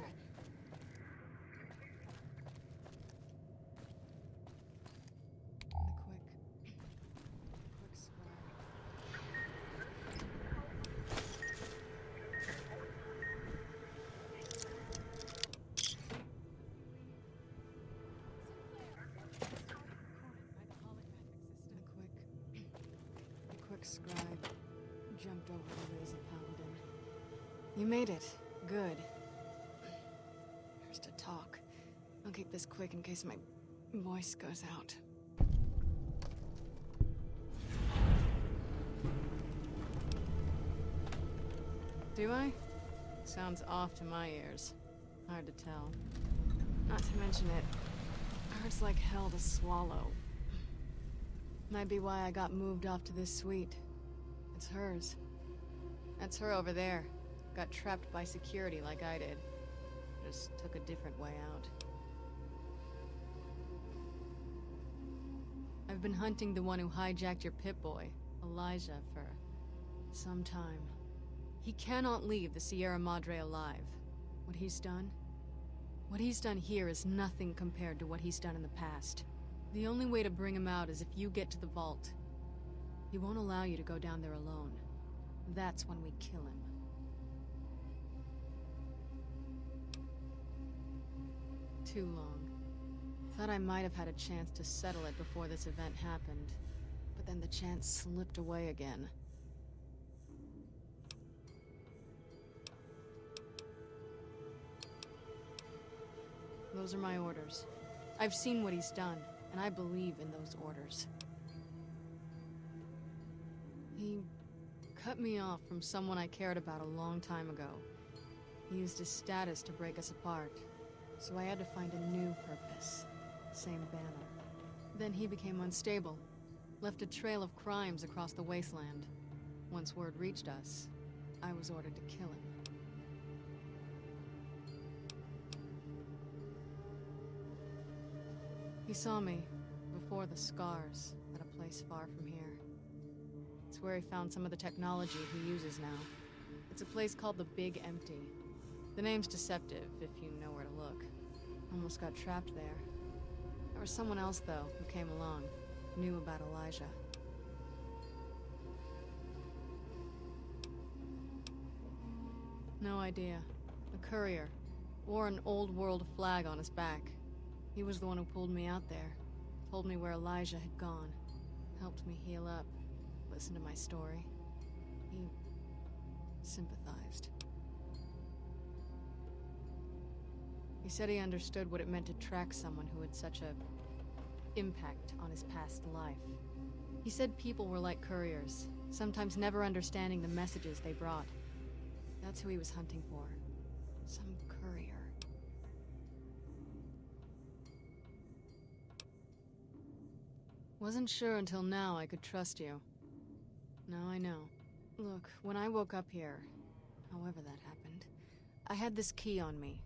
Scribe jumped over the lazy paladin. You made it. Good. Here's to talk. I'll keep this quick in case my voice goes out. Do I? Sounds off to my ears. Hard to tell. Not to mention it hurts like hell to swallow. Might be why I got moved off to this suite. It's hers. That's her over there. Got trapped by security like I did. Just took a different way out. I've been hunting the one who hijacked your Pip-Boy, Elijah, for some time. He cannot leave the Sierra Madre alive. What he's done here is nothing compared to what he's done in the past. The only way to bring him out is if you get to the vault. He won't allow you to go down there alone. That's when we kill him. Too long. Thought I might have had a chance to settle it before this event happened. But then the chance slipped away again. Those are my orders. I've seen what he's done. And I believe in those orders. He cut me off from someone I cared about a long time ago. He used his status to break us apart. So I had to find a new purpose. Same banner. Then he became unstable. Left a trail of crimes across the wasteland. Once word reached us, I was ordered to kill him. He saw me, before the scars, at a place far from here. It's where he found some of the technology he uses now. It's a place called the Big Empty. The name's deceptive, if you know where to look. Almost got trapped there. There was someone else, though, who came along, knew about Elijah. No idea. A courier. Wore an old world flag on his back. He was the one who pulled me out there. Told me where Elijah had gone. Helped me heal up. Listened to my story. He sympathized. He said he understood what it meant to track someone who had such a impact on his past life. He said people were like couriers, sometimes never understanding the messages they brought. That's who he was hunting for. Some courier. Wasn't sure until now I could trust you. Now I know. Look, when I woke up here, however that happened, I had this key on me.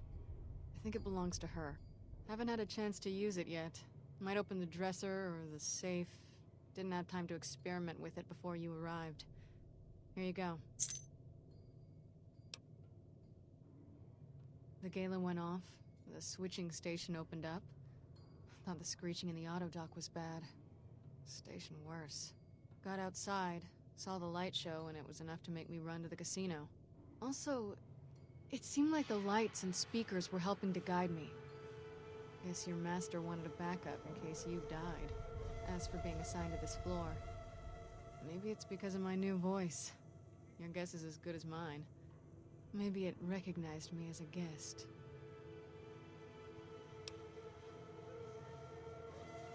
I think it belongs to her. Haven't had a chance to use it yet. Might open the dresser or the safe. Didn't have time to experiment with it before you arrived. Here you go. The Gala went off. The switching station opened up. Thought the screeching in the auto dock was bad. Station worse. Got outside, saw the light show, and it was enough to make me run to the casino. Also, it seemed like the lights and speakers were helping to guide me. Guess your master wanted a backup in case you died. As for being assigned to this floor, maybe it's because of my new voice. Your guess is as good as mine. Maybe it recognized me as a guest.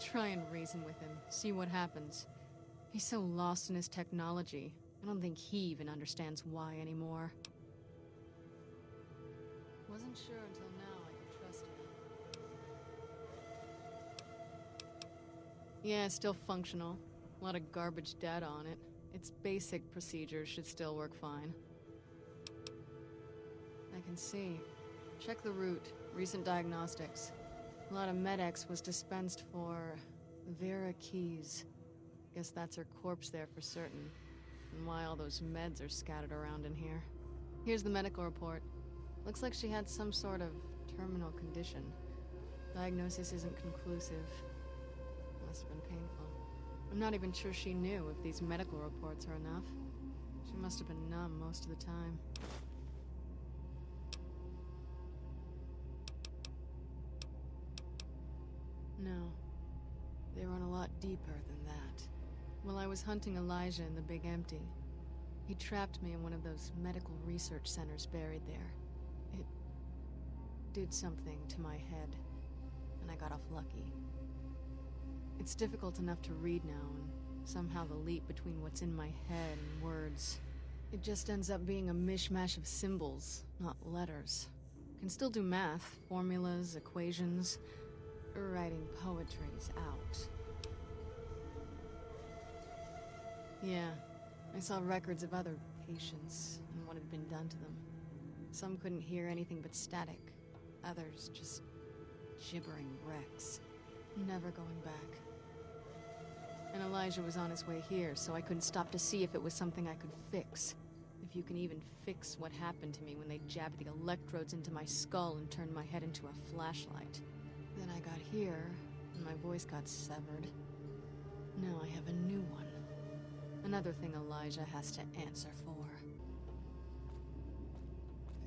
Try and reason with him, see what happens. He's so lost in his technology, I don't think he even understands why anymore. Wasn't sure until now I could trust him. Yeah, still functional. A lot of garbage data on it. Its basic procedures should still work fine. I can see. Check the route. Recent diagnostics. A lot of Med-X was dispensed for Vera Keys. Guess that's her corpse there for certain. And why all those meds are scattered around in here. Here's the medical report. Looks like she had some sort of terminal condition. Diagnosis isn't conclusive. Must have been painful. I'm not even sure she knew if these medical reports are enough. She must have been numb most of the time. No. They run a lot deeper than that. While I was hunting Elijah in the Big Empty, he trapped me in one of those medical research centers buried there. It did something to my head, and I got off lucky. It's difficult enough to read now, and somehow the leap between what's in my head and words, it just ends up being a mishmash of symbols, not letters. Can still do math, formulas, equations. Writing poetry's out. Yeah, I saw records of other patients and what had been done to them. Some couldn't hear anything but static. Others just gibbering wrecks. Never going back. And Elijah was on his way here, so I couldn't stop to see if it was something I could fix. If you can even fix what happened to me when they jabbed the electrodes into my skull and turned my head into a flashlight. Then I got here, and my voice got severed. Now I have a new one. Another thing Elijah has to answer for.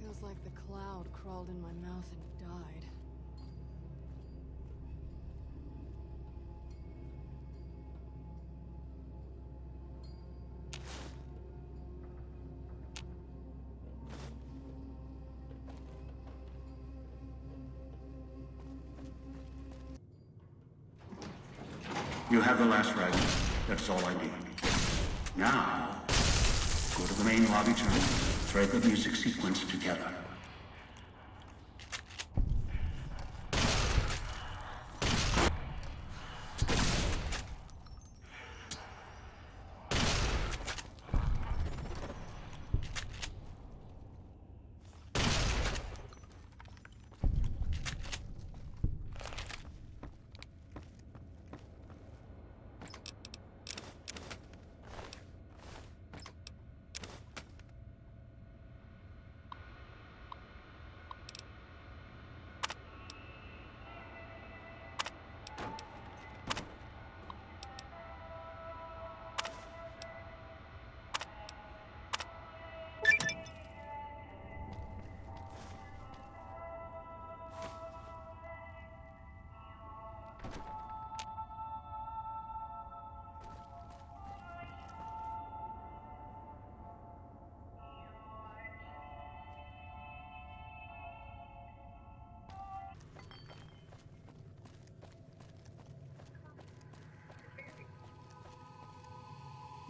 Feels like the cloud crawled in my mouth and died. You have the last fragment. That's all I need. Now, go to the main lobby terminal. Thread the music sequence together.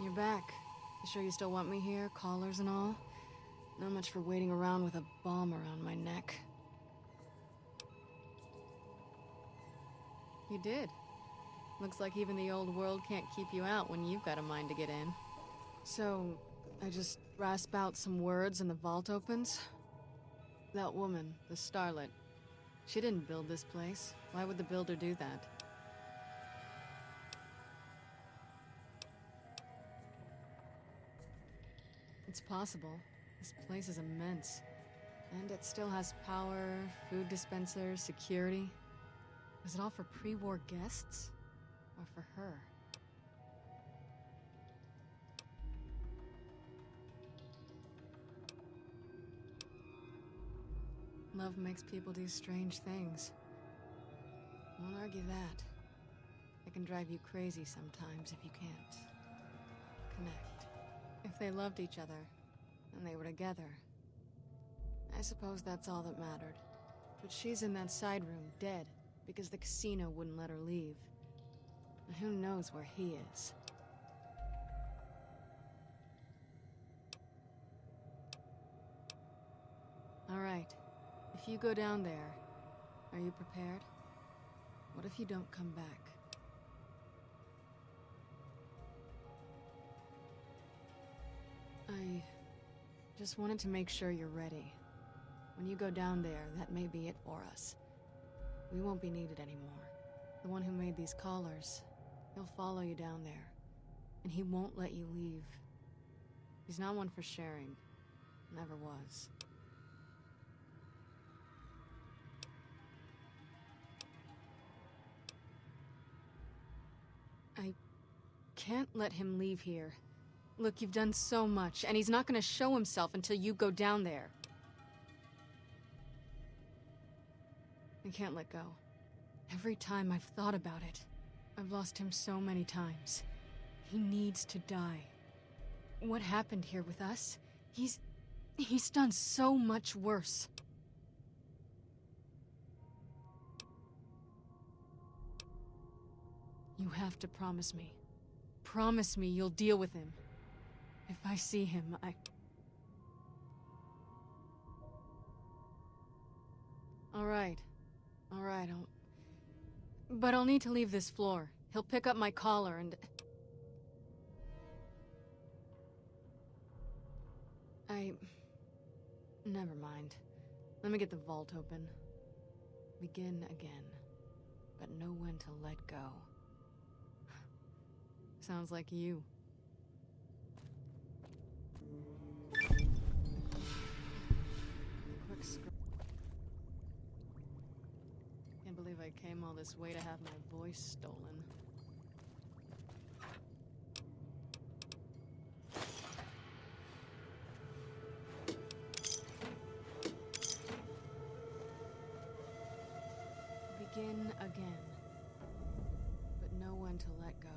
You're back. You sure you still want me here, callers and all? Not much for waiting around with a bomb around my neck. You did. Looks like even the old world can't keep you out when you've got a mind to get in. So, I just rasp out some words and the vault opens? That woman, the starlet, she didn't build this place. Why would the builder do that? It's possible. This place is immense. And it still has power, food dispensers, security. Was it all for pre-war guests? Or for her? Love makes people do strange things. Won't argue that. It can drive you crazy sometimes if you can't connect. If they loved each other, and they were together, I suppose that's all that mattered. But she's in that side room, dead, because the casino wouldn't let her leave. And who knows where he is. All right. If you go down there, are you prepared? What if you don't come back? I just wanted to make sure you're ready. When you go down there, that may be it for us. We won't be needed anymore. The one who made these collars, he'll follow you down there, and he won't let you leave. He's not one for sharing. Never was. I can't let him leave here. Look, you've done so much, and he's not gonna show himself until you go down there. I can't let go. Every time I've thought about it, I've lost him so many times. He needs to die. What happened here with us? He's done so much worse. You have to promise me. Promise me you'll deal with him. If I see him, All right, But I'll need to leave this floor. He'll pick up my collar and... Never mind. Let me get the vault open. Begin again. But know when to let go. Sounds like you. Quick scroll. Can't believe I came all this way to have my voice stolen. Begin again. But know when to let go.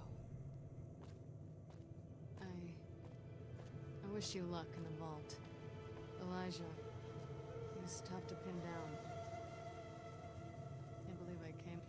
I wish you luck in the vault. Elijah, he's tough to pin down. Can't believe I came...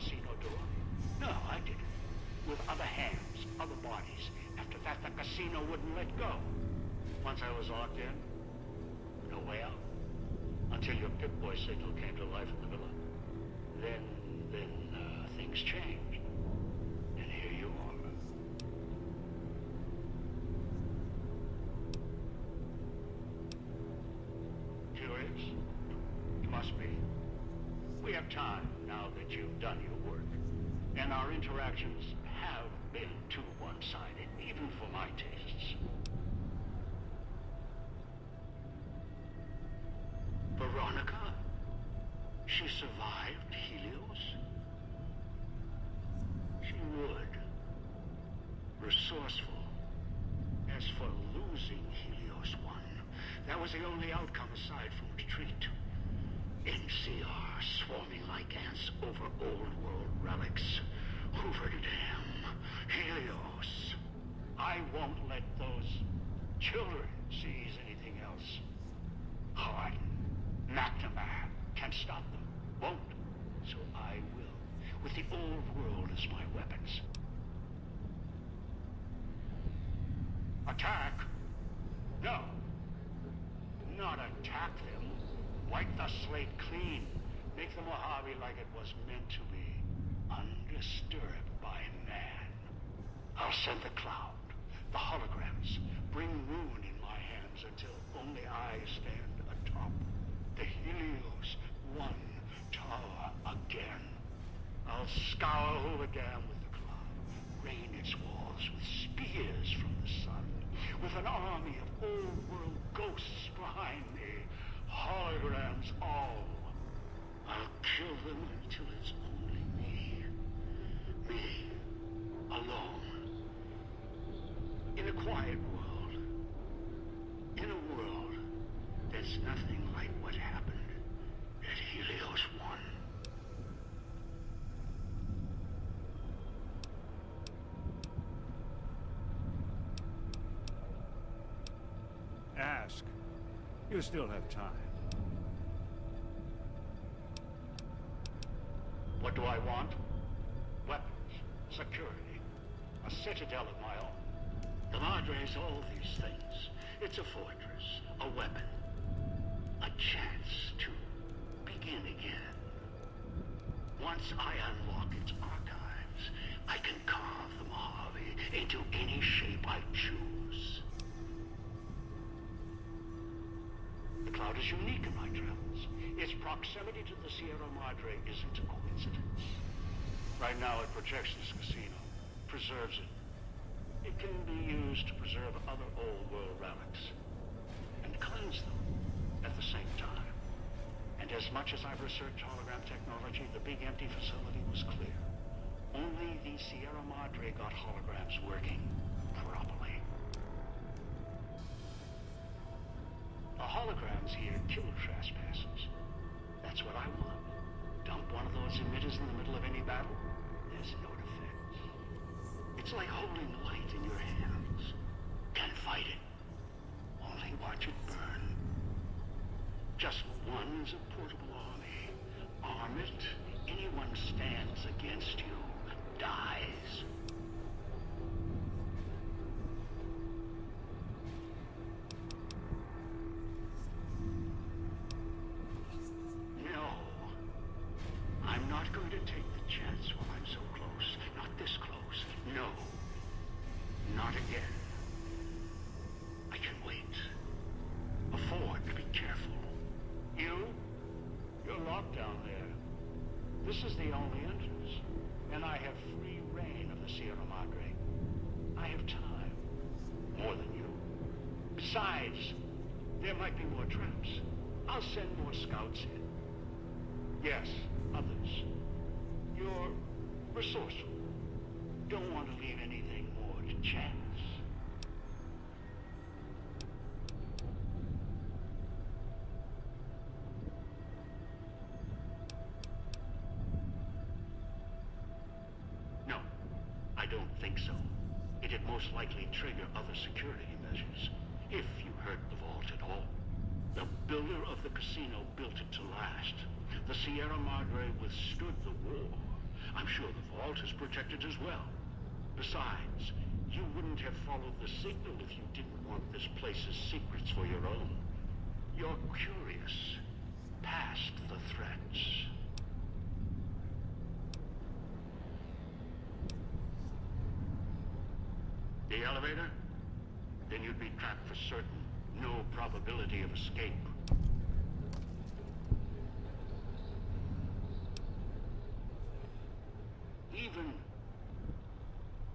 casino door? No, I did it. With other hands, other bodies. After that, the casino wouldn't let go. Once I was locked in, no way out. Until your Pip-Boy signal came to life at the villa. Then things changed. And here you are. Curious? It must be. We have time now that you've done your work. And our interactions have been too one-sided, even for my tastes. Veronica? She survived Helios? She would. Resourceful. As for losing Helios 1, that was the only outcome aside from retreat. NCR swarming like ants over old world relics. Hoover Dam. Helios. I won't let those children seize anything else. Hard. McNamara can't stop them. Won't. So I will. With the old world as my weapons. Attack? No. Not attack them. Wipe the slate clean. Make the Mojave like it was meant to be. Undisturbed by man. I'll send the cloud. The holograms. Bring ruin in my hands until only I stand atop. The Helios 1 tower again. I'll scour Hoover-Dam with the cloud. Rain its walls with spears from the sun. With an army of old-world ghosts behind me. Holograms all. I'll kill them until it's only me. Me. Alone. In a quiet world. In a world that's nothing like what happened at Helios 1. Ask. You still have time. What do I want? Weapons, security, a citadel of my own. The Madre's all these things. It's a fortress, a weapon, a chance to begin again. Once I unlock its archives, I can carve the Mojave into any shape I choose. The cloud is unique in my travels. Its proximity to the Sierra Madre isn't a coincidence. Right now it protects this casino, preserves it. It can be used to preserve other old-world relics, and cleanse them at the same time. And as much as I've researched hologram technology, the big empty facility was clear. Only the Sierra Madre got holograms working properly. The holograms here kill trespassers. That's what I want. Dump one of those emitters in the middle of any battle. There's no defense. It's like holding light in your hands. Can't fight it. Only watch it burn. Just one is a portable army. Arm it. Anyone stands against you dies. No. I'm not going to take the chance while I'm so close. Not this close. No. Not again. I can wait. Afford to be careful. You're locked down there. This is the only entrance. And I have free reign of the Sierra Madre. I have time. More than you. Besides, there might be more traps. I'll send more scouts in. Yes, others. You're resourceful. Don't want to leave anything more to chance. No, I don't think so. It'd most likely trigger other security measures, if you hurt the vault at all. The builder of the casino built it to last. The Sierra Madre withstood the war. vault is protected as well. Besides, you wouldn't have followed the signal if you didn't want this place's secrets for your own. You're curious, past the threats. The elevator? Then you'd be trapped for certain. No probability of escape.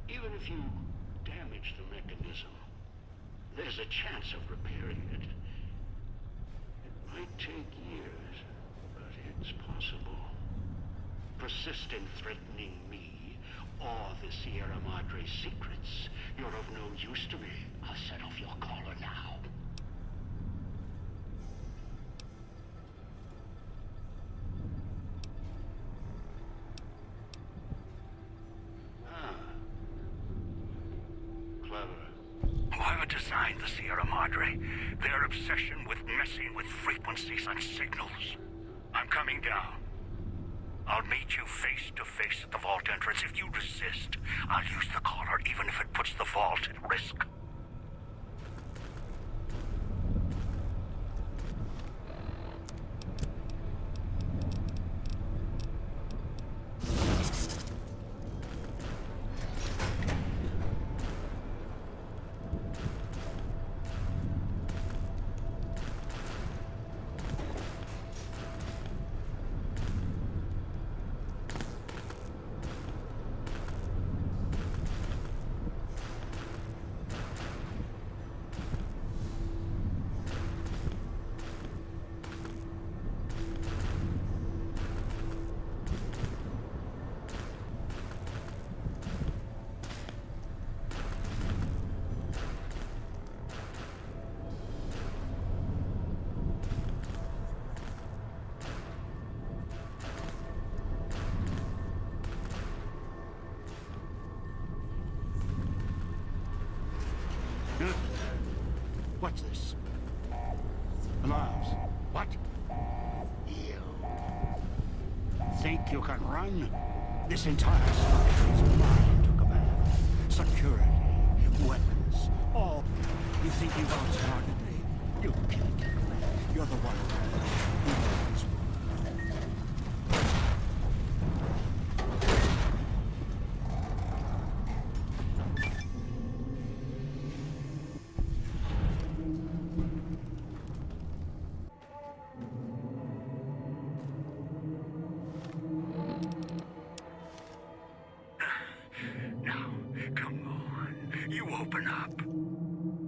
Even if you damage the mechanism, there's a chance of repairing it. It might take years, but it's possible. Persist in threatening me or the Sierra Madre's secrets. You're of no use to me. I'll set off your collar now. Whoever designed the Sierra Madre, their obsession with messing with frequencies and signals. I'm coming down. I'll meet you face to face at the vault entrance. If you resist, I'll use the collar even if it puts the vault at risk. What's this? Alarms. What? You think you can run? This entire structure is mine to command. Security, weapons, all. You think you've outsmarted me? You can't get away. You're the one who knows. Open up.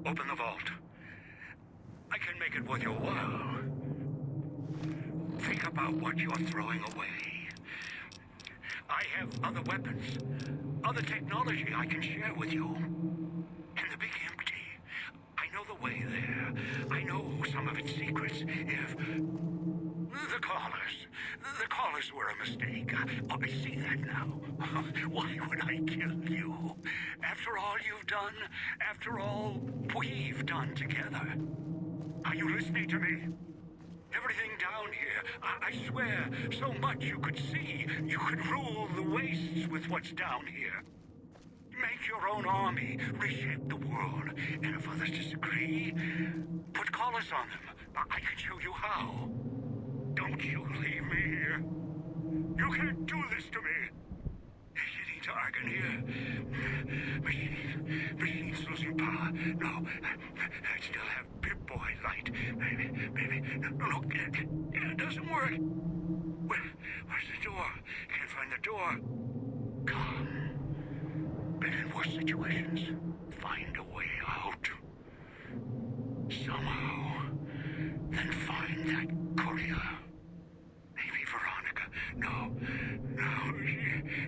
Open the vault. I can make it worth your while. Think about what you're throwing away. I have other weapons, other technology I can share with you. In the Big Empty, I know the way there. I know some of its secrets. If the callers were a mistake. I see that now. Why would I kill you? After all you've done, after all we've done together. Are you listening to me? Everything down here, I swear, so much you could see. You could rule the wastes with what's down here. Make your own army, reshape the world. And if others disagree, put collars on them. I can show you how. Don't you leave me here. You can't do this to me. Hitting target here. Machine's losing power. No, I still have Pip-Boy light. Maybe. No, it doesn't work. Where's the door? Can't find the door. Come. Been in worse situations. Find a way out. Somehow. Then find that courier. Maybe Veronica. No,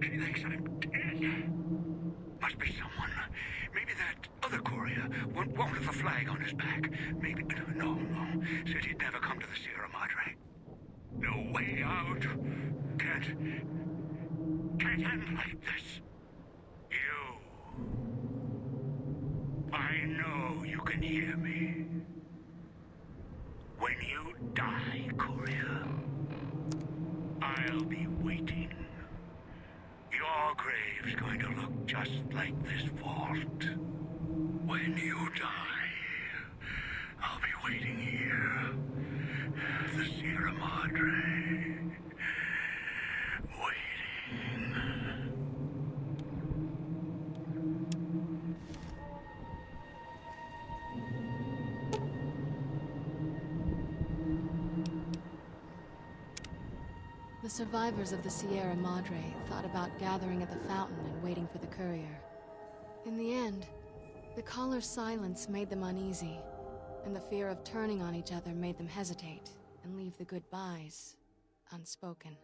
she thinks I'm dead. Must be someone. Maybe that other courier, one with a flag on his back. Maybe, no. Said he'd never come to the Sierra Madre. No way out. Can't end like this. You. I know you can hear me. When you die, courier, I'll be waiting. You're grave's going to look just like this vault. When you die, I'll be waiting here. The Sierra Madre. Waiting. The survivors of the Sierra Madre thought about gathering at the fountain and waiting for the courier. In the end, the caller's silence made them uneasy, and the fear of turning on each other made them hesitate and leave the goodbyes unspoken.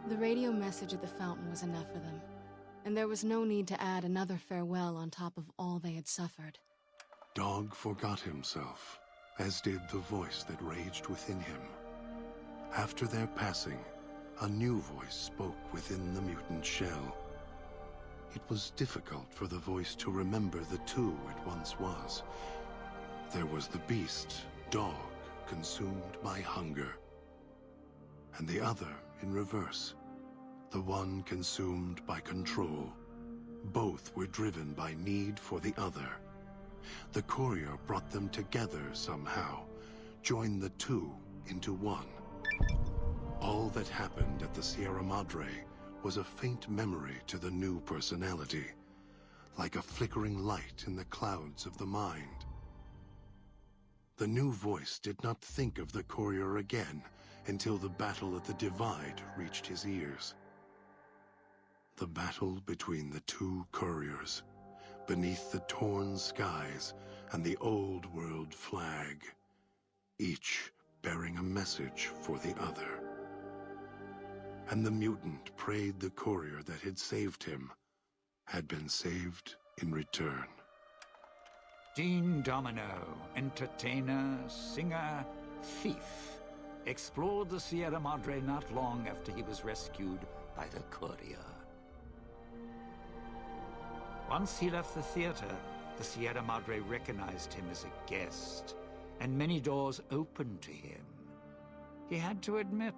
The radio message at the fountain was enough for them, and there was no need to add another farewell on top of all they had suffered. Dog forgot himself, as did the voice that raged within him. After their passing, a new voice spoke within the mutant shell. It was difficult for the voice to remember the two it once was. There was the beast, Dog, consumed by hunger. And the other in reverse, the one consumed by control. Both were driven by need for the other. The courier brought them together somehow, joined the two into one. All that happened at the Sierra Madre was a faint memory to the new personality, like a flickering light in the clouds of the mind. The new voice did not think of the courier again until the battle at the Divide reached his ears. The battle between the two couriers, beneath the torn skies and the old world flag, each bearing a message for the other. And the mutant prayed the courier that had saved him had been saved in return. Dean Domino, entertainer, singer, thief, explored the Sierra Madre not long after he was rescued by the courier. Once he left the theater, the Sierra Madre recognized him as a guest, and many doors opened to him. He had to admit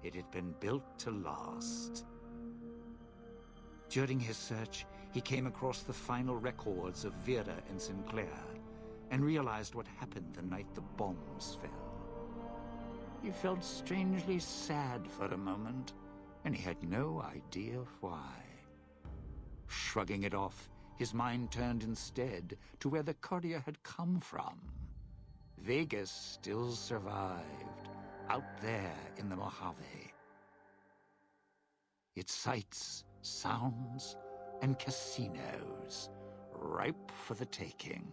it had been built to last. During his search, he came across the final records of Vera and Sinclair, and realized what happened the night the bombs fell. He felt strangely sad for a moment, and he had no idea why. Shrugging it off, his mind turned instead to where the courier had come from. Vegas still survived, out there in the Mojave. Its sights, sounds, and casinos, ripe for the taking.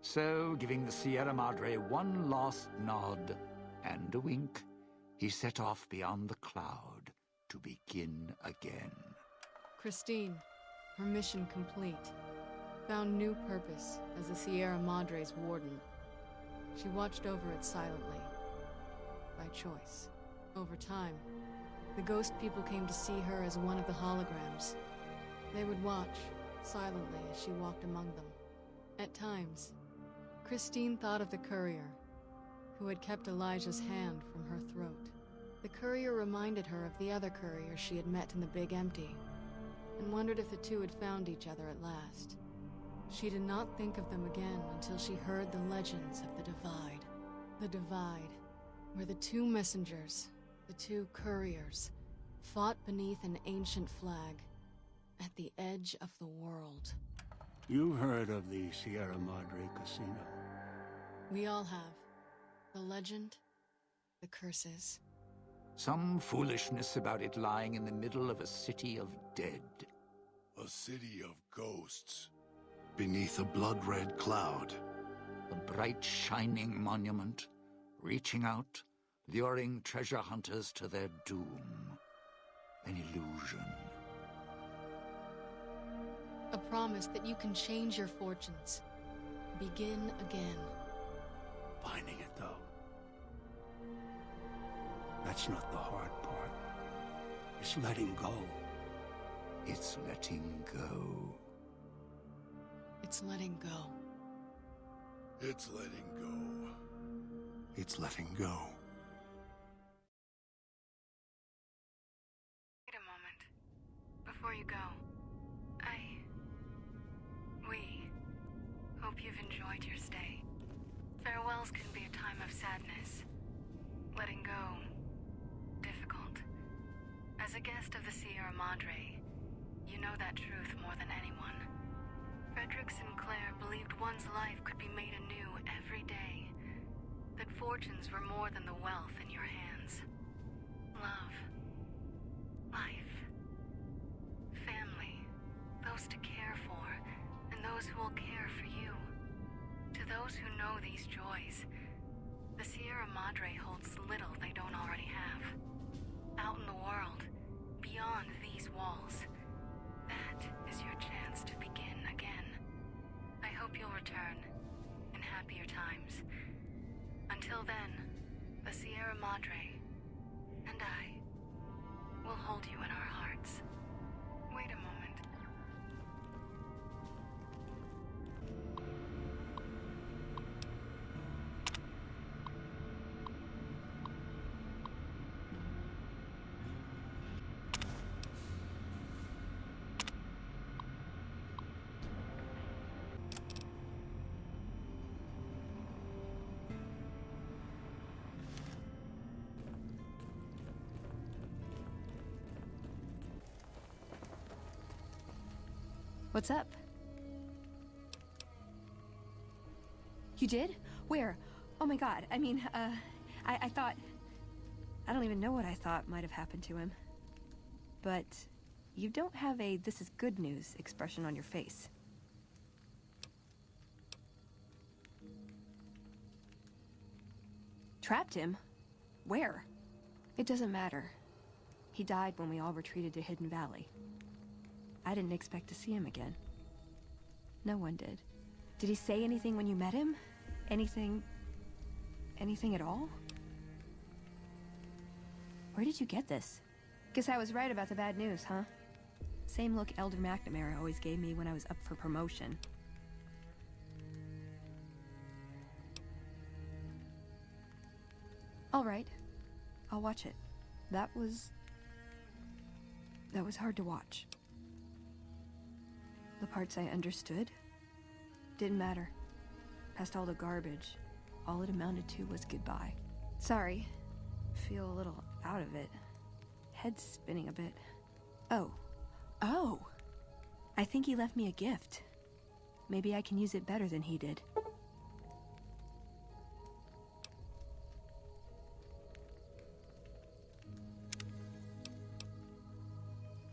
So, giving the Sierra Madre one last nod and a wink, he set off beyond the cloud to begin again. Christine, her mission complete, found new purpose as the Sierra Madre's warden. She watched over it silently, by choice. Over time, the ghost people came to see her as one of the holograms. They would watch, silently, as she walked among them. At times, Christine thought of the courier, who had kept Elijah's hand from her throat. The courier reminded her of the other courier she had met in the Big Empty, and wondered if the two had found each other at last. She did not think of them again until she heard the legends of the Divide. The Divide, where the two messengers, the two couriers, fought beneath an ancient flag at the edge of the world. You've heard of the Sierra Madre Casino. We all have. The legend, the curses. Some foolishness about it lying in the middle of a city of dead. A city of ghosts. Beneath a blood-red cloud. A bright, shining monument, reaching out, luring treasure hunters to their doom. An illusion. A promise that you can change your fortunes. Begin again. Finding it, though. That's not the hard part. It's letting go. It's letting go. It's letting go. It's letting go. It's letting go. Wait a before you go, we hope you've enjoyed your stay. Farewells can be a time of sadness. Letting go, difficult. As a guest of the Sierra Madre, you know that truth more than anyone. Frederick Sinclair believed one's life could be made anew every day. That fortunes were more than the wealth in your hands. Love. Life. Family. Those to care for, and those who will care for you. To those who know these joys, the Sierra Madre holds little they don't already have. Out in the world, beyond these walls, that is your chance to begin again. I hope you'll return in happier times. Until then, the Sierra Madre and I will hold you in our hearts. Wait a moment. What's up? You did? Where? Oh my god, I mean, I thought... I don't even know what I thought might have happened to him. But you don't have a "this is good news" expression on your face. Trapped him? Where? It doesn't matter. He died when we all retreated to Hidden Valley. I didn't expect to see him again. No one did. Did he say anything when you met him? Anything at all? Where did you get this? Guess I was right about the bad news, huh? Same look Elder McNamara always gave me when I was up for promotion. All right. I'll watch it. That was hard to watch. The parts I understood didn't matter. Past all the garbage, all it amounted to was goodbye. Sorry. Feel a little out of it. Head spinning a bit. Oh. I think he left me a gift. Maybe I can use it better than he did.